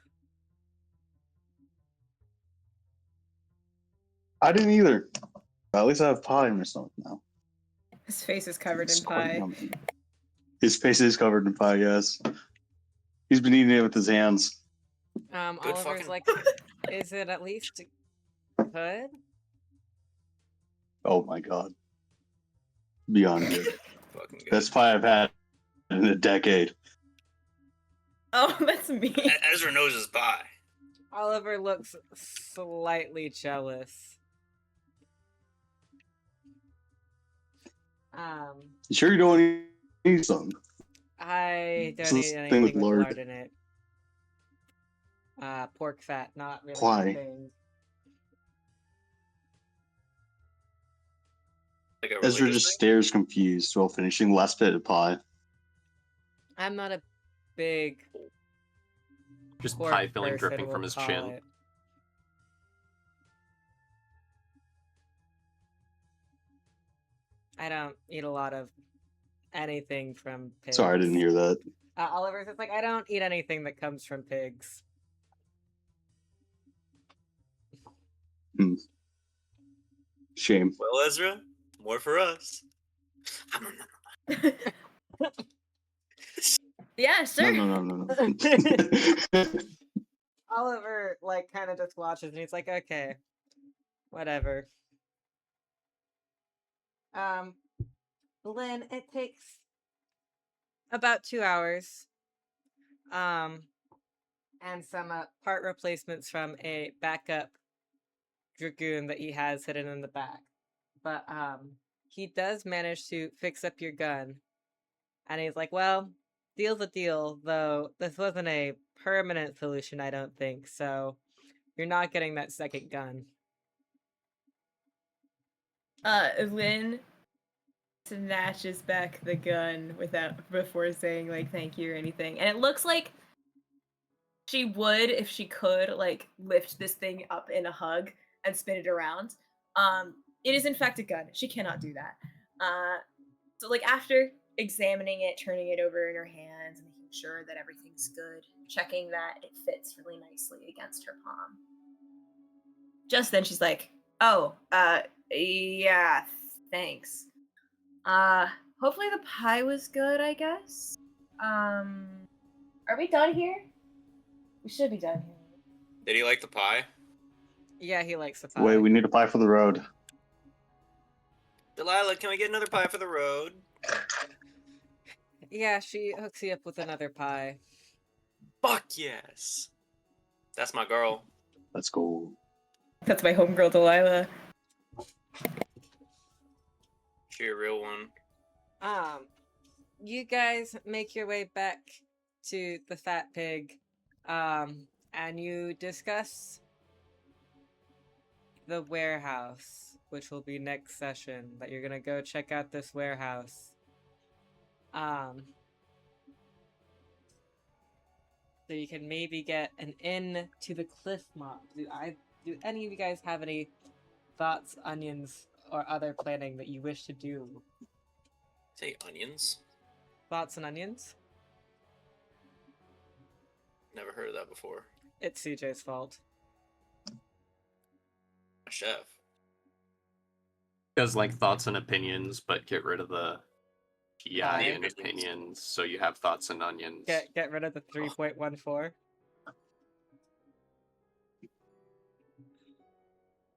Speaker 1: I didn't either. At least I have pie in my stomach now.
Speaker 5: His face is covered
Speaker 1: It's
Speaker 5: in
Speaker 1: quite
Speaker 5: pie.
Speaker 1: yummy. His face is covered in pie, yes. He's been eating it with his hands.
Speaker 2: Oliver's
Speaker 3: fucking-
Speaker 2: like, is it at least good?
Speaker 1: Oh my god. Beyond good.
Speaker 3: Fucking good.
Speaker 1: Best pie I've had in a decade.
Speaker 5: Oh, that's me.
Speaker 3: Ezra knows his pie.
Speaker 2: Oliver looks slightly jealous.
Speaker 1: You sure you don't want to eat something?
Speaker 2: I
Speaker 1: It's
Speaker 2: don't
Speaker 1: this
Speaker 2: eat
Speaker 1: thing
Speaker 2: anything
Speaker 1: with
Speaker 2: with
Speaker 1: lard.
Speaker 2: lard in it. Pork fat, not really
Speaker 1: Why?
Speaker 2: my thing.
Speaker 3: Like a
Speaker 1: Ezra
Speaker 3: religious
Speaker 1: just
Speaker 3: thing?
Speaker 1: stares confused while finishing the last bit of pie.
Speaker 2: I'm not a big
Speaker 6: Just
Speaker 2: pork
Speaker 6: pie filling
Speaker 2: person,
Speaker 6: dripping
Speaker 2: we'll
Speaker 6: from his
Speaker 2: call
Speaker 6: chin.
Speaker 2: it. I don't eat a lot of anything from pigs.
Speaker 1: Sorry, I didn't hear that.
Speaker 2: Oliver's just like, I don't eat anything that comes from pigs.
Speaker 1: Shame.
Speaker 3: Well, Ezra, more for us.
Speaker 5: Yeah, sure.
Speaker 1: No.
Speaker 2: Oliver, like, kind of just watches and he's like, okay, whatever. Lynn, it takes about 2 hours. And some part replacements from a backup dragoon that he has hidden in the back. But he does manage to fix up your gun. And he's like, well, deal's a deal, though this wasn't a permanent solution, I don't think, so you're not getting that second gun.
Speaker 5: Lynn snatches back the gun before saying like thank you or anything. And it looks like she would, if she could, like lift this thing up in a hug and spin it around. It is in fact a gun. She cannot do that. So like after examining it, turning it over in her hands, and making sure that everything's good, checking that it fits really nicely against her palm. Just then she's like, oh, yeah, thanks. Hopefully the pie was good, I guess. Are we done here? We should be done here.
Speaker 3: Did he like the pie?
Speaker 2: Yeah, he likes the pie.
Speaker 1: Wait, we need a pie for the road.
Speaker 3: Delilah, can we get another pie for the road?
Speaker 2: Yeah, she hooks you up with another pie.
Speaker 3: Fuck yes. That's my girl.
Speaker 1: Let's go.
Speaker 5: That's my homegirl Delilah.
Speaker 3: She a real one.
Speaker 2: You guys make your way back to the Fat Pig, and you discuss the warehouse, which will be next session, that you're gonna go check out this warehouse. so you can maybe get an inn to the cliff mob. Do any of you guys have any thoughts, onions, or other planning that you wish to do?
Speaker 3: Say onions.
Speaker 2: Thoughts and onions?
Speaker 3: Never heard of that before.
Speaker 2: It's CJ's fault.
Speaker 3: Chef.
Speaker 6: Because like thoughts and opinions, but get rid of the PI and
Speaker 3: Opinions.
Speaker 6: opinions, so you have thoughts and onions.
Speaker 2: Get rid of the 3.14.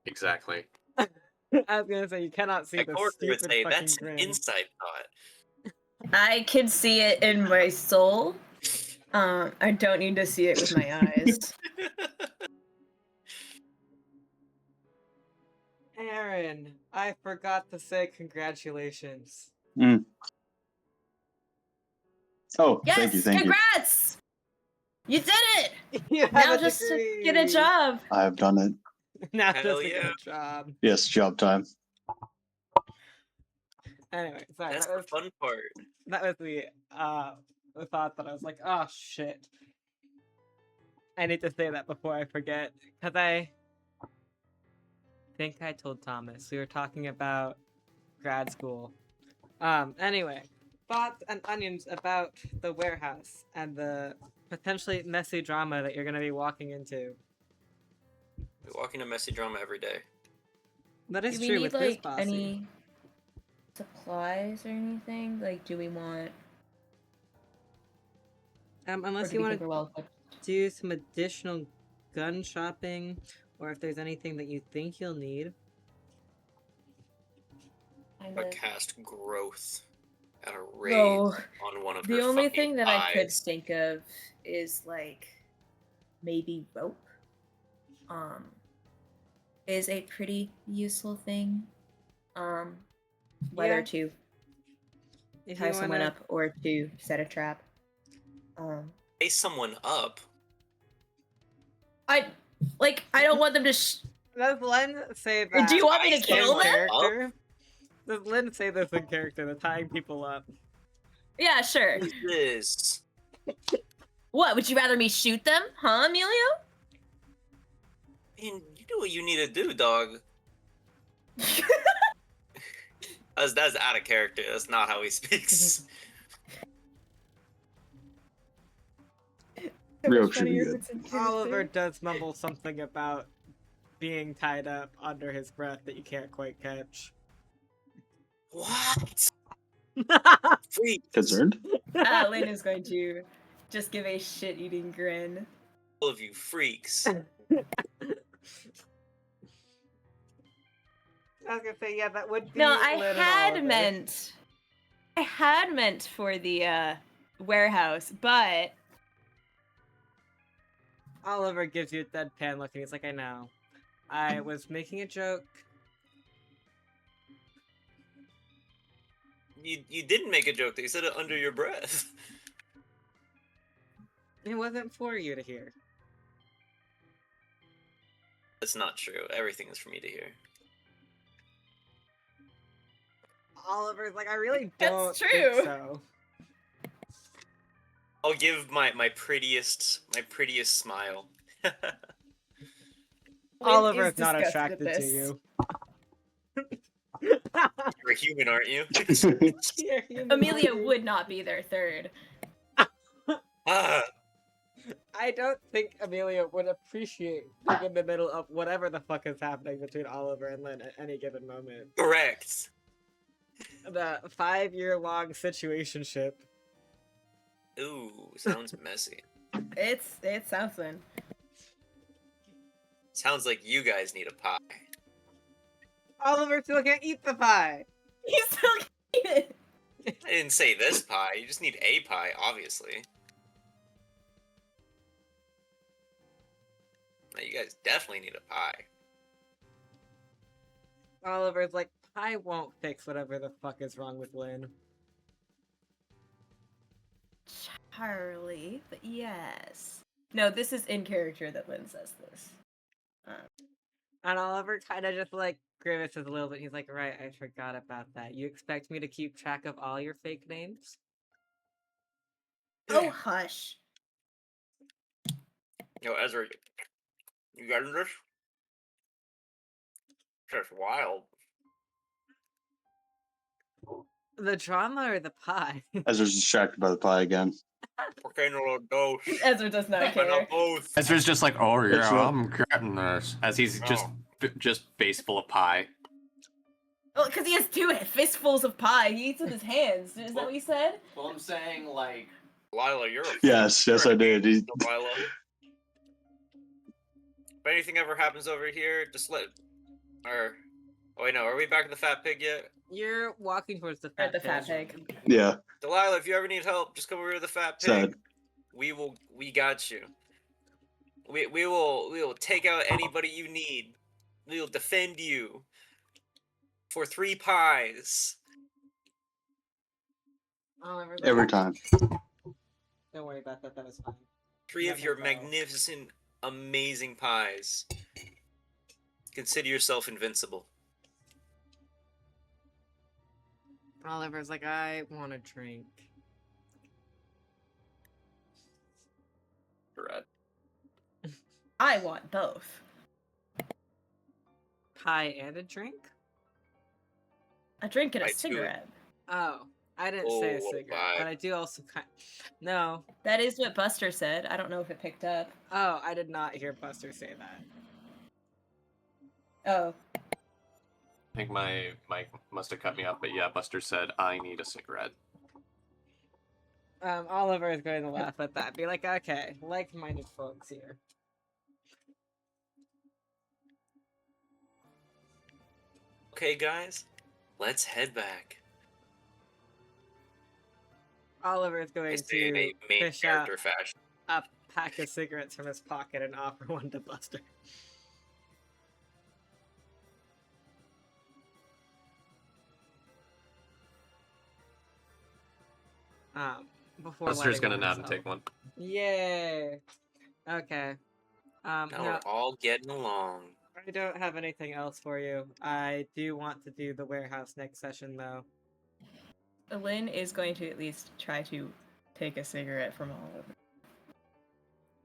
Speaker 6: Exactly.
Speaker 2: I was gonna say you cannot see
Speaker 3: A
Speaker 2: the
Speaker 3: coworker would
Speaker 2: stupid
Speaker 3: say
Speaker 2: fucking
Speaker 3: that's an
Speaker 2: grin.
Speaker 3: inside thought.
Speaker 5: I can see it in my soul. I don't need to see it with my eyes.
Speaker 2: Aaron, I forgot to say congratulations.
Speaker 1: Oh,
Speaker 5: Yes,
Speaker 1: thank you, thank
Speaker 5: congrats! You did it!
Speaker 2: You have
Speaker 5: Now
Speaker 2: a
Speaker 5: just
Speaker 2: degree.
Speaker 5: get a job.
Speaker 1: you. I have done it.
Speaker 2: Now
Speaker 3: Hell
Speaker 2: just a
Speaker 3: yeah.
Speaker 2: good job.
Speaker 1: Yes, job time.
Speaker 2: Anyway, sorry.
Speaker 3: That's
Speaker 2: That
Speaker 3: the
Speaker 2: was,
Speaker 3: fun part.
Speaker 2: that was the thought that I was like, oh shit. I need to say that before I forget, because I think I told Thomas we were talking about grad school. Anyway, thoughts and onions about the warehouse and the potentially messy drama that you're going to be walking into.
Speaker 3: We walk into messy drama every day.
Speaker 2: That
Speaker 5: Do
Speaker 2: is
Speaker 5: we
Speaker 2: true
Speaker 5: need
Speaker 2: with this
Speaker 5: like
Speaker 2: posse.
Speaker 5: any supplies or anything? Like, do we want? Or
Speaker 2: Unless
Speaker 5: do
Speaker 2: you
Speaker 5: we
Speaker 2: want
Speaker 5: think we're
Speaker 2: to
Speaker 5: well equipped?
Speaker 2: do some additional gun shopping, or if there's anything that you think you'll need.
Speaker 5: Kind
Speaker 3: But
Speaker 5: of.
Speaker 3: cast growth at a rate
Speaker 5: No,
Speaker 3: on one of
Speaker 5: the
Speaker 3: her
Speaker 5: only
Speaker 3: fucking
Speaker 5: thing that I could
Speaker 3: eyes.
Speaker 5: think of is like maybe rope. Is a pretty useful thing. Whether
Speaker 2: Yeah.
Speaker 5: to
Speaker 2: If
Speaker 5: tie
Speaker 2: you
Speaker 5: someone
Speaker 2: wanna,
Speaker 5: up or to set a trap.
Speaker 3: Pay someone up.
Speaker 5: I don't want them to.
Speaker 2: does Len say that?
Speaker 5: Do you want me to
Speaker 3: I
Speaker 5: kill
Speaker 2: in
Speaker 5: them?
Speaker 2: character? Does Len say this in character? The tying people up.
Speaker 5: Yeah, sure.
Speaker 3: Who's this?
Speaker 5: What, would you rather me shoot them? Huh, Emilio?
Speaker 3: I mean, you do what you need to do, dog. That's out of character. That's not how he speaks.
Speaker 1: Real should be good.
Speaker 2: Oliver does mumble something about being tied up under his breath that you can't quite catch.
Speaker 3: What? Freak.
Speaker 1: Concerned?
Speaker 5: Lynn is going to just give a shit-eating grin.
Speaker 3: All of you freaks.
Speaker 2: I was gonna say, yeah, that would be.
Speaker 5: No, I
Speaker 2: Lynn and
Speaker 5: had
Speaker 2: Oliver.
Speaker 5: meant for the warehouse, but
Speaker 2: Oliver gives you a deadpan look and he's like, I know. I was making a joke.
Speaker 3: You didn't make a joke. You said it under your breath.
Speaker 2: It wasn't for you to hear.
Speaker 3: That's not true. Everything is for me to hear.
Speaker 2: Oliver's like, I really
Speaker 5: That's
Speaker 2: don't
Speaker 5: true.
Speaker 2: think so.
Speaker 3: I'll give my prettiest smile.
Speaker 2: Oliver
Speaker 5: is
Speaker 2: is not
Speaker 5: disgusted at
Speaker 2: attracted to
Speaker 5: this.
Speaker 2: you.
Speaker 3: You're a human, aren't you?
Speaker 2: You're human.
Speaker 5: Amelia would not be their third.
Speaker 3: Ah,
Speaker 2: I don't think Emilio would appreciate being in the middle of whatever the fuck is happening between Oliver and Lynn at any given moment.
Speaker 3: correct.
Speaker 2: The 5-year-long situationship.
Speaker 3: Ooh, sounds messy.
Speaker 5: It's something.
Speaker 3: Sounds like you guys need a pie.
Speaker 2: Oliver still can't eat the pie.
Speaker 5: You still can't eat it.
Speaker 3: I didn't say this pie. You just need a pie, obviously. No, you guys definitely need a pie.
Speaker 2: Oliver's like, pie won't fix whatever the fuck is wrong with Lynn.
Speaker 5: Charlie, but yes. No, this is in character that Lynn says this.
Speaker 2: And Oliver kind of just like grimaces a little bit. He's like, right, I forgot about that. You expect me to keep track of all your fake names?
Speaker 5: Oh, hush.
Speaker 3: Yo, Ezra, you getting this? Just wild.
Speaker 2: The drama or the pie?
Speaker 1: Ezra's distracted by the pie again.
Speaker 3: Okay, no little dose.
Speaker 5: Ezra does not
Speaker 3: Why
Speaker 5: care.
Speaker 3: not both?
Speaker 6: Ezra's just like, oh yeah,
Speaker 1: Ezra.
Speaker 6: I'm getting this, as he's just
Speaker 3: Oh.
Speaker 6: just face full of pie.
Speaker 5: Well, because he has two fistfuls of pie. He eats with his hands. Is that what you said?
Speaker 6: Well, I'm saying like,
Speaker 3: Lila, you're a
Speaker 1: Yes, I did.
Speaker 3: Lila. If anything ever happens over here, just let. Oh wait, no. Are we back in the fat pig yet?
Speaker 2: You're walking towards the
Speaker 5: Or
Speaker 2: fat
Speaker 5: the fat pig.
Speaker 1: Yeah,
Speaker 3: Delilah, if you ever need help, just come over to the fat pig.
Speaker 1: sad.
Speaker 3: We got you. We will take out anybody you need. We will defend you for 3 pies.
Speaker 2: Oliver,
Speaker 1: Every time.
Speaker 2: Don't worry about that. That was fine.
Speaker 3: 3 of your
Speaker 2: Never fail.
Speaker 3: magnificent, amazing pies. Consider yourself invincible.
Speaker 2: Oliver's like, I want a drink.
Speaker 3: Red.
Speaker 5: I want both.
Speaker 2: Pie and a drink?
Speaker 5: A drink and a
Speaker 3: I too.
Speaker 5: cigarette.
Speaker 2: Oh, I didn't say a
Speaker 3: Oh,
Speaker 2: cigarette,
Speaker 3: bye.
Speaker 2: but I do also kind. No.
Speaker 5: That is what Buster said. I don't know if it picked up.
Speaker 2: Oh, I did not hear Buster say that.
Speaker 5: Oh.
Speaker 6: I think my mic must have cut me off, but yeah, Buster said, I need a cigarette.
Speaker 2: Oliver is going to laugh at that. Be like, okay, like-minded folks here.
Speaker 3: Okay, guys, let's head back.
Speaker 2: Oliver is
Speaker 3: I
Speaker 2: going
Speaker 3: say in
Speaker 2: to
Speaker 3: a main
Speaker 2: fish out
Speaker 3: character fashion.
Speaker 2: a pack of cigarettes from his pocket and offer one to Buster. Before
Speaker 6: Buster's
Speaker 2: letting
Speaker 6: gonna
Speaker 2: him
Speaker 6: nod and
Speaker 2: himself.
Speaker 6: take one.
Speaker 2: Yay! Okay.
Speaker 3: Now
Speaker 2: No,
Speaker 3: we're all getting along.
Speaker 2: I don't have anything else for you. I do want to do the warehouse next session, though.
Speaker 5: Lynn is going to at least try to take a cigarette from Oliver.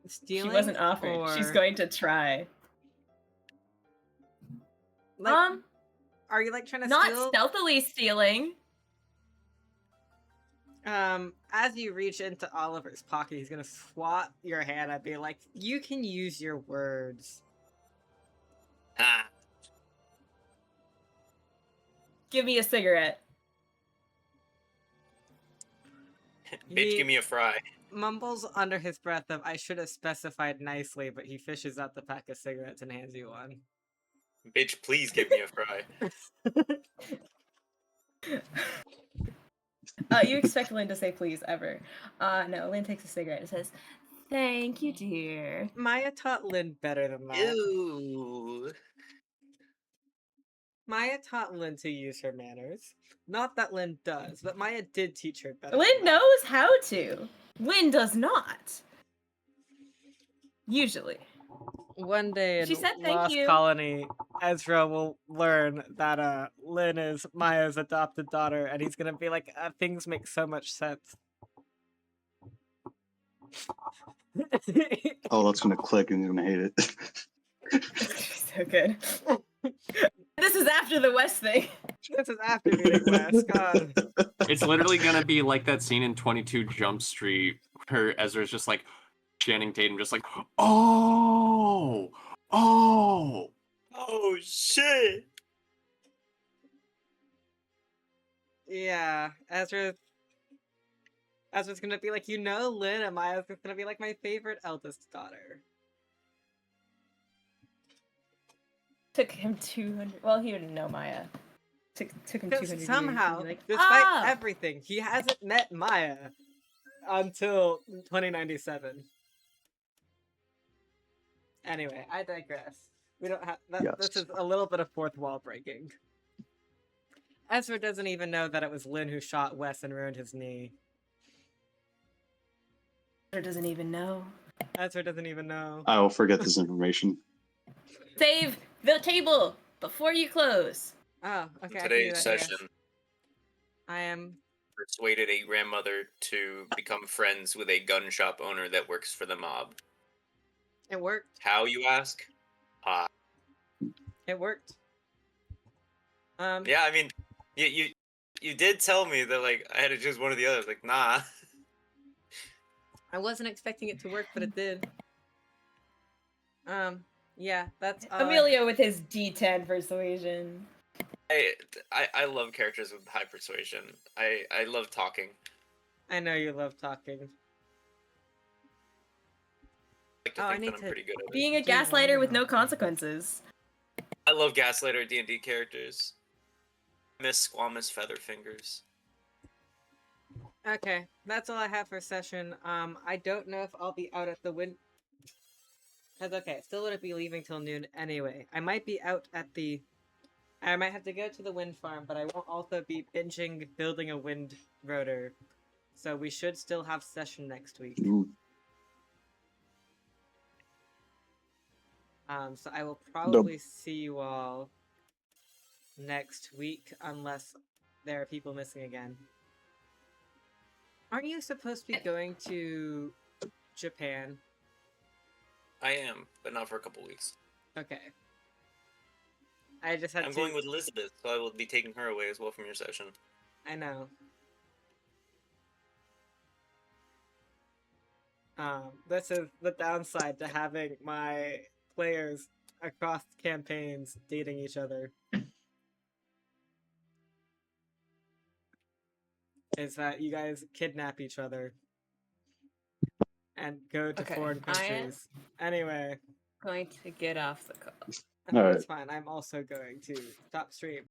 Speaker 2: Stealing.
Speaker 5: She wasn't offered. She's
Speaker 2: or-
Speaker 5: going to try.
Speaker 2: Like, are you like trying to
Speaker 5: Not
Speaker 2: steal?
Speaker 5: stealthily stealing.
Speaker 2: As you reach into Oliver's pocket, he's gonna swat your hand and be like, "You can use your words."
Speaker 3: Ha!
Speaker 5: Give me a cigarette.
Speaker 3: Bitch, give me a fry.
Speaker 2: Mumbles under his breath of, "I should have specified nicely," but he fishes out the pack of cigarettes and hands you one.
Speaker 3: Bitch, please give me a fry.
Speaker 5: You expect Lynn to say please ever. No, Lynn takes a cigarette and says, "Thank you, dear."
Speaker 2: Maya taught Lynn better than that.
Speaker 3: Ew.
Speaker 2: Maya taught Lynn to use her manners. Not that Lynn does, but Maya did teach her better.
Speaker 5: Lynn
Speaker 2: than that.
Speaker 5: knows how to. Lynn does not. Usually.
Speaker 2: One day in
Speaker 5: She said thank
Speaker 2: Lost
Speaker 5: you.
Speaker 2: Colony, Ezra will learn that Lynn is Maya's adopted daughter, and he's gonna be like, things make so much sense.
Speaker 1: Oh, that's gonna click and he's gonna hate it.
Speaker 5: So good. This is after the West thing.
Speaker 2: This is after meeting Wes. God.
Speaker 6: It's literally gonna be like that scene in 22 Jump Street where Ezra's just like, Channing Tatum just like, oh!
Speaker 3: Oh, shit!
Speaker 2: Yeah, Ezra's gonna be like, Lynn, and Maya's gonna be like my favorite eldest daughter.
Speaker 5: Took him 200. Well, he wouldn't know Maya. Took him 200
Speaker 2: Because
Speaker 5: years to
Speaker 2: somehow,
Speaker 5: be like,
Speaker 2: despite
Speaker 5: "Ah!"
Speaker 2: everything, he hasn't met Maya until 2097. Anyway, I digress. We don't have that.
Speaker 1: Yes.
Speaker 2: This is a little bit of fourth wall breaking. Ezra doesn't even know that it was Lynn who shot Wes and ruined his knee.
Speaker 5: Ezra doesn't even know.
Speaker 2: Ezra doesn't even know.
Speaker 1: I will forget this information.
Speaker 5: Save the table before you close.
Speaker 2: Oh, okay. I can do
Speaker 3: Today's
Speaker 2: that, yes.
Speaker 3: session
Speaker 2: I am.
Speaker 3: persuaded a grandmother to become friends with a gun shop owner that works for the mob.
Speaker 2: It worked.
Speaker 3: How, you ask?
Speaker 2: It worked.
Speaker 3: Yeah, I mean, you did tell me that like I had to choose one or the other. Like, nah.
Speaker 2: I wasn't expecting it to work, but it did. Yeah, that's all
Speaker 5: Emilio with his D10 persuasion.
Speaker 3: I love characters with high persuasion. I love talking.
Speaker 2: I know you love talking.
Speaker 3: I like to
Speaker 2: Oh, I
Speaker 3: think
Speaker 2: need
Speaker 3: that I'm
Speaker 2: to-
Speaker 3: pretty good at it.
Speaker 5: Being a
Speaker 2: Do
Speaker 5: gaslighter with
Speaker 2: one
Speaker 5: no
Speaker 2: more.
Speaker 5: consequences.
Speaker 3: I love Gaslighter D&D characters. Miss Squamous Featherfingers.
Speaker 2: Okay, that's all I have for session. I don't know if I'll be out at the wind. Cause okay, still wouldn't be leaving till noon anyway. I might be out at the. I might have to go to the wind farm, but I won't also be binging building a wind rotor. So we should still have session next week.
Speaker 1: Ooh.
Speaker 2: So I will probably see you all next week unless there are people missing again. Aren't you supposed to be going to Japan?
Speaker 3: I am, but not for a couple weeks.
Speaker 2: Okay. I just had
Speaker 3: I'm
Speaker 2: to.
Speaker 3: going with Elizabeth, so I will be taking her away as well from your session.
Speaker 2: I know. This is the downside to having my players across campaigns dating each other. Is that you guys kidnap each other and go to
Speaker 5: Okay,
Speaker 2: foreign
Speaker 5: I am-
Speaker 2: countries. Anyway,
Speaker 5: Going to get off the call.
Speaker 1: All right.
Speaker 2: that's fine. I'm also going to stop stream.